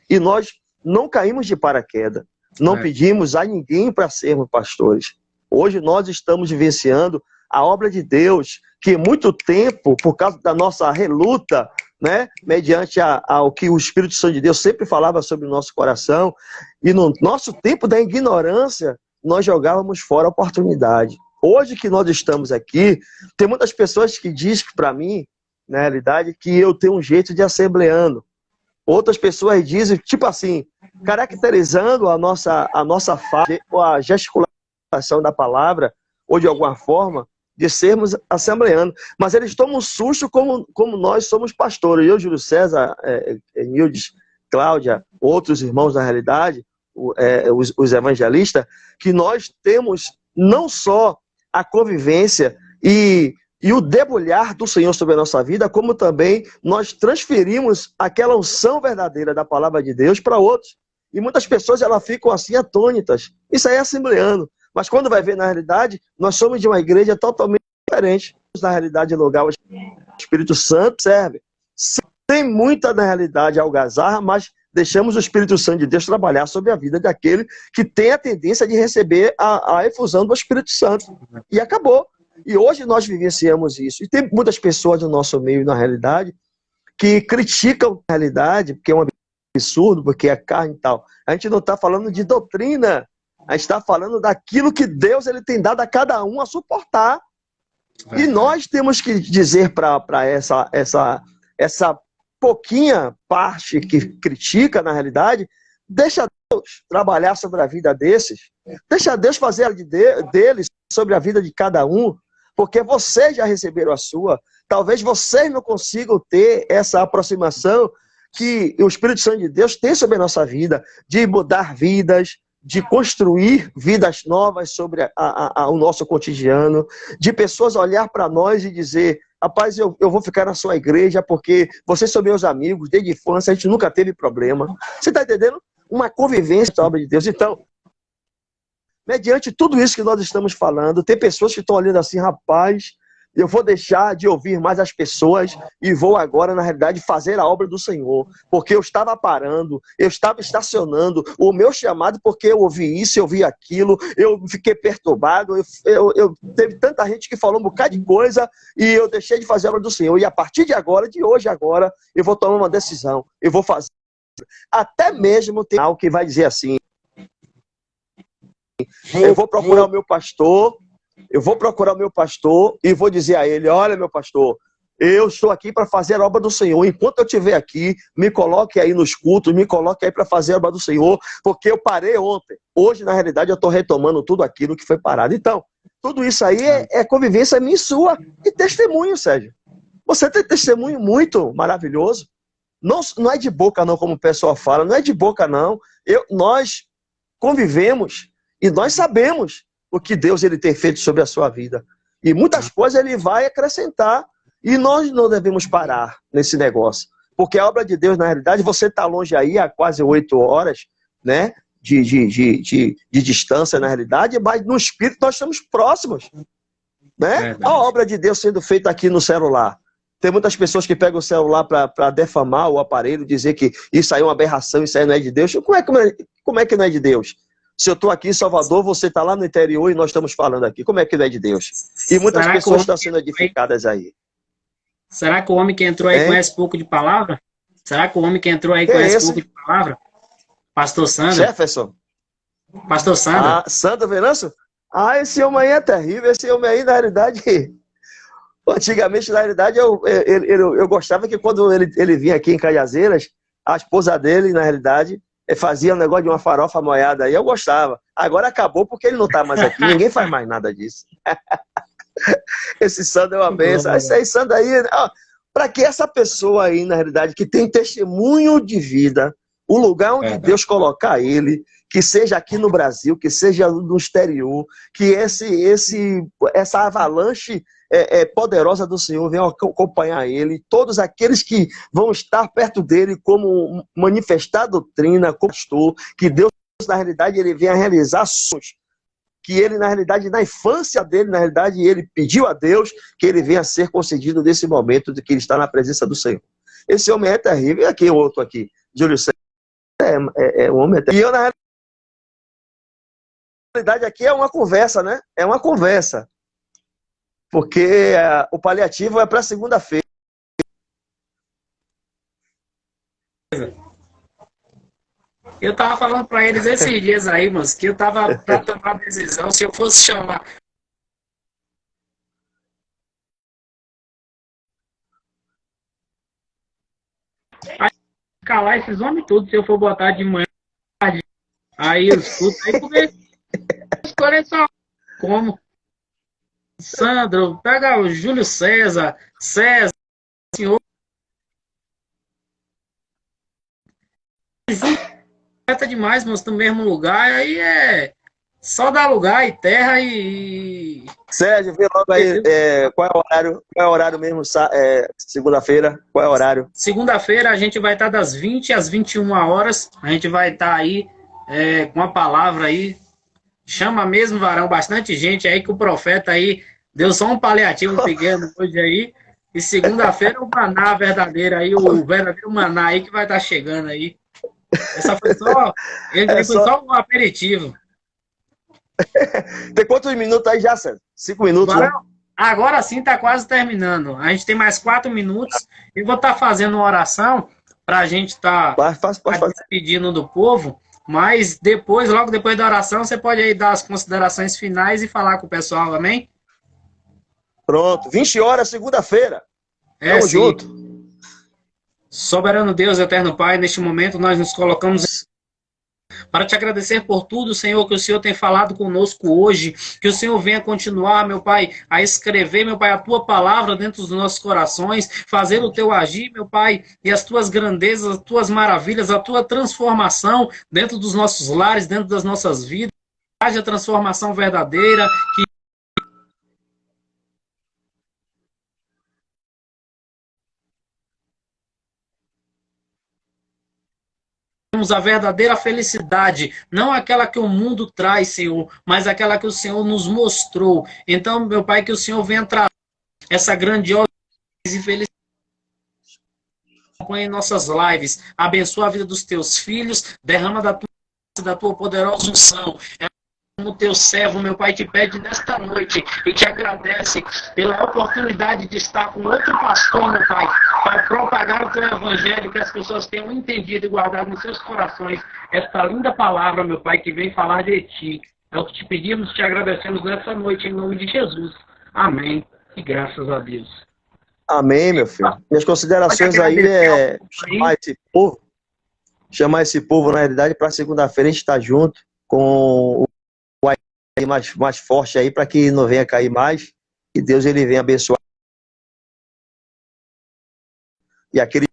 e nós não caímos de paraquedas, não pedimos a ninguém para sermos pastores. Hoje nós estamos vivenciando a obra de Deus, que muito tempo, por causa da nossa reluta, né, mediante ao que o Espírito Santo de Deus sempre falava sobre o nosso coração, e no nosso tempo da ignorância, nós jogávamos fora a oportunidade. Hoje que nós estamos aqui, tem muitas pessoas que dizem para mim, na realidade, que eu tenho um jeito de assembleano. Outras pessoas dizem, tipo assim, caracterizando a nossa fala, ou a gesticulação da palavra, ou de alguma forma, de sermos assembleanos. Mas eles tomam um susto como nós somos pastores. Eu, Júlio César, Nildes, Cláudia, outros irmãos na realidade, os evangelistas, que nós temos não só a convivência e o debulhar do Senhor sobre a nossa vida, como também nós transferimos aquela unção verdadeira da palavra de Deus para outros. E muitas pessoas elas ficam assim atônitas. Isso aí é assembleano. Mas quando vai ver na realidade, nós somos de uma igreja totalmente diferente. na realidade, lugar o Espírito Santo, serve. Sem muita, na realidade, algazarra, mas deixamos o Espírito Santo de Deus trabalhar sobre a vida daquele que tem a tendência de receber a efusão do Espírito Santo. E acabou. E hoje nós vivenciamos isso. E tem muitas pessoas do nosso meio, na realidade, que criticam a realidade, porque é um absurdo, porque é carne e tal. A gente não está falando de doutrina, a gente está falando daquilo que Deus ele tem dado a cada um a suportar. E nós temos que dizer para essa pouquinha parte que critica, na realidade, deixa Deus trabalhar sobre a vida desses, deixa Deus fazer a deles sobre a vida de cada um, porque vocês já receberam a sua. Talvez vocês não consigam ter essa aproximação que o Espírito Santo de Deus tem sobre a nossa vida, de mudar vidas, de construir vidas novas sobre o nosso cotidiano, de pessoas olhar para nós e dizer: rapaz, eu vou ficar na sua igreja porque vocês são meus amigos, desde a infância, a gente nunca teve problema. Você está entendendo? Uma convivência da obra de Deus. Então, mediante tudo isso que nós estamos falando, tem pessoas que estão olhando assim: rapaz, eu vou deixar de ouvir mais as pessoas e vou agora, na realidade, fazer a obra do Senhor. Porque eu estava parando, eu estava estacionando o meu chamado, porque eu ouvi isso, eu ouvi aquilo, eu fiquei perturbado, teve tanta gente que falou um bocado de coisa e eu deixei de fazer a obra do Senhor. E a partir de agora, de hoje agora, eu vou tomar uma decisão, eu vou fazer. Até mesmo tem algo que vai dizer assim: eu vou procurar o meu pastor, e vou dizer a ele: olha, meu pastor, eu estou aqui para fazer a obra do Senhor. Enquanto eu estiver aqui, me coloque aí nos cultos, me coloque aí para fazer a obra do Senhor, porque eu parei ontem. Hoje, na realidade, eu estou retomando tudo aquilo que foi parado. Então, tudo isso aí é convivência minha e sua. E testemunho, Sérgio. Você tem testemunho muito maravilhoso. Não é de boca não, como o pessoal fala, não é de boca não. Nós convivemos e nós sabemos o que Deus ele tem feito sobre a sua vida. E muitas coisas ele vai acrescentar. E nós não devemos parar nesse negócio. Porque a obra de Deus, na realidade, você está longe aí há quase 8 horas, né, de distância, na realidade, mas no Espírito nós estamos próximos. Né? A obra de Deus sendo feita aqui no celular. Tem muitas pessoas que pegam o celular para defamar o aparelho, dizer que isso aí é uma aberração, isso aí não é de Deus. Como é que não é de Deus? Se eu estou aqui em Salvador, você está lá no interior e nós estamos falando aqui. Como é que não é de Deus? E muitas pessoas estão sendo edificadas aí.
Será que o homem que entrou aí conhece pouco de palavra? Será que o homem que entrou aí conhece pouco de palavra? Pastor Sandro.
Jefferson.
Pastor Sandro.
Sandro Venâncio? Esse homem aí é terrível. Esse homem aí, na realidade... Antigamente, na realidade, eu gostava que quando ele vinha aqui em Cajazeiras, a esposa dele, na realidade, fazia um negócio de uma farofa moiada aí. Eu gostava. Agora acabou porque ele não está mais aqui. Ninguém faz mais nada disso. Esse Sandro é uma benção. Esse aí, Sandro aí... Para que essa pessoa aí, na realidade, que tem testemunho de vida, o lugar onde Deus colocar ele, que seja aqui no Brasil, que seja no exterior, que essa avalanche poderosa do Senhor venha acompanhar ele, todos aqueles que vão estar perto dele como manifestar a doutrina, como pastor, que Deus, na realidade, ele venha realizar sonhos, que ele, na realidade, na infância dele, na realidade, ele pediu a Deus que ele venha a ser concedido nesse momento de que ele está na presença do Senhor. Esse homem é terrível. E aqui, o outro aqui, Júlio César, um homem terrível. E eu, na realidade, aqui é uma conversa, né? É uma conversa. Porque o paliativo é para segunda-feira.
Eu tava falando para eles esses dias aí, mas que eu tava para tomar a decisão se eu fosse chamar. Aí calar esses homens todos, se eu for botar de manhã, tarde, aí eu escuto, aí porque escolher só como. Sandro, pega o Júlio César, senhor. Demais, mas no mesmo lugar, aí só dar lugar e terra e...
Sérgio, vê logo aí qual é o horário mesmo, segunda-feira, qual é o horário?
Segunda-feira a gente vai estar das 20 às 21 horas, a gente vai estar aí com a palavra aí, chama mesmo, varão, bastante gente aí que o profeta aí Deu só um paliativo pequeno hoje aí. E segunda-feira o maná verdadeiro aí, o verdadeiro maná aí que vai estar chegando aí. Essa foi só, ele foi só um aperitivo.
Tem quantos minutos aí já, César? 5 minutos, né?
Agora sim está quase terminando. A gente tem mais 4 minutos. Eu vou estar fazendo uma oração para a gente estar despedindo do povo. Mas depois, logo depois da oração, você pode aí dar as considerações finais e falar com o pessoal, amém?
Pronto, 20 horas, segunda-feira. Tamo junto.
Soberano Deus, eterno Pai, neste momento nós nos colocamos para te agradecer por tudo, Senhor, que o Senhor tem falado conosco hoje, que o Senhor venha continuar, meu Pai, a escrever, meu Pai, a tua palavra dentro dos nossos corações, fazer o teu agir, meu Pai, e as tuas grandezas, as tuas maravilhas, a tua transformação dentro dos nossos lares, dentro das nossas vidas, haja transformação verdadeira, que a verdadeira felicidade, não aquela que o mundo traz, Senhor, mas aquela que o Senhor nos mostrou. Então, meu Pai, que o Senhor venha trazer essa grandiosa e felicidade em nossas lives, abençoa a vida dos teus filhos, derrama da tua poderosa unção. O teu servo, meu Pai, te pede nesta noite e te agradece pela oportunidade de estar com outro pastor, meu Pai, para propagar o teu evangelho, que as pessoas tenham entendido e guardado nos seus corações esta linda palavra, meu Pai, que vem falar de ti. É o que te pedimos, te agradecemos nessa noite, em nome de Jesus. Amém. E graças a Deus.
Amém, meu filho. Minhas considerações aí é chamar esse povo, na realidade, para segunda-feira a gente estar junto com o mais forte aí, para que não venha cair mais, e Deus ele venha abençoar. E aquele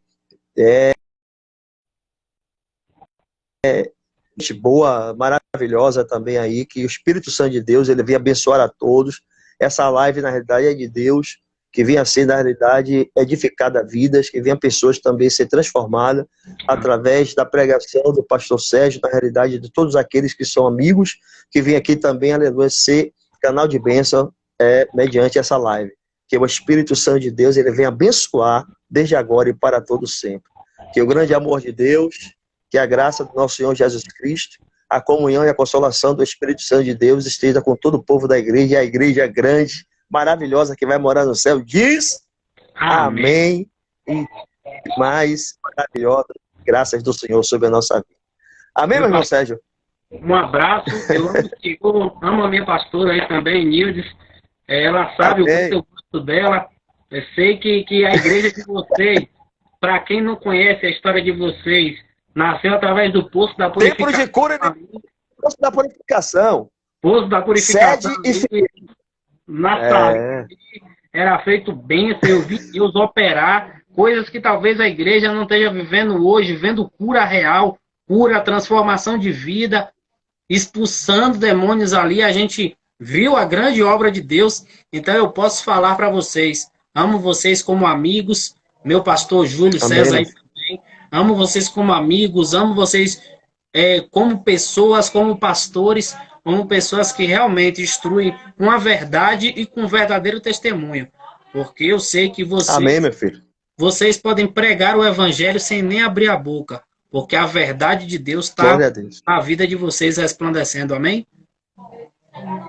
gente boa, maravilhosa também aí, que o Espírito Santo de Deus ele venha abençoar a todos. Essa live, na realidade, é de Deus, que venha ser, na realidade, edificada vidas, que venha pessoas também ser transformadas através da pregação do pastor Sérgio, na realidade, de todos aqueles que são amigos, que vêm aqui também, aleluia, ser canal de bênção mediante essa live. Que o Espírito Santo de Deus, ele venha abençoar desde agora e para todo sempre. Que o grande amor de Deus, que a graça do nosso Senhor Jesus Cristo, a comunhão e a consolação do Espírito Santo de Deus esteja com todo o povo da igreja, a igreja grande, maravilhosa que vai morar no céu, diz amém, e mais maravilhosa graças do Senhor sobre a nossa vida. Amém, meu irmão Sérgio?
Um abraço, eu amo o Senhor, amo a minha pastora aí também, Nildes, ela sabe o quanto eu gosto dela, eu sei que a igreja de vocês, para quem não conhece a história de vocês, nasceu através do Poço da Purificação.
Templo de cura, Poço da Purificação.
Poço da Purificação.
Sede e
Natal. Era feito bênção, eu vi Deus operar coisas que talvez a igreja não esteja vivendo hoje, vendo cura real, cura, transformação de vida, expulsando demônios ali. A gente viu a grande obra de Deus. Então eu posso falar para vocês, amo vocês como amigos, meu pastor Júlio César aí também, amo vocês como amigos, amo vocês como pessoas, como pastores, como pessoas que realmente instruem com a verdade e com verdadeiro testemunho. Porque eu sei que vocês,
amém, meu filho,
vocês podem pregar o evangelho sem nem abrir a boca, porque a verdade de Deus está na vida de vocês resplandecendo. Amém?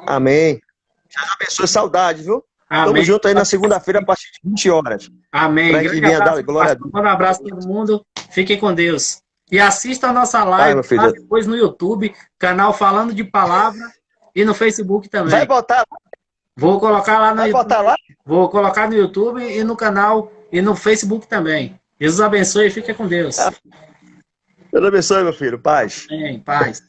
Amém. Jesus abençoe, saudade, viu?
Amém.
Tamo junto aí na segunda-feira a partir de 20 horas.
Amém. Um abraço a todo mundo. Fiquem com Deus. E assista a nossa live depois no YouTube, canal Falando de Palavra, e no Facebook também.
Vai botar lá?
Vou colocar lá no
YouTube.
Botar lá? Vou colocar no YouTube e no canal e no Facebook também. Jesus abençoe e fique com Deus.
Deus abençoe, meu filho. Paz.
Amém. Paz.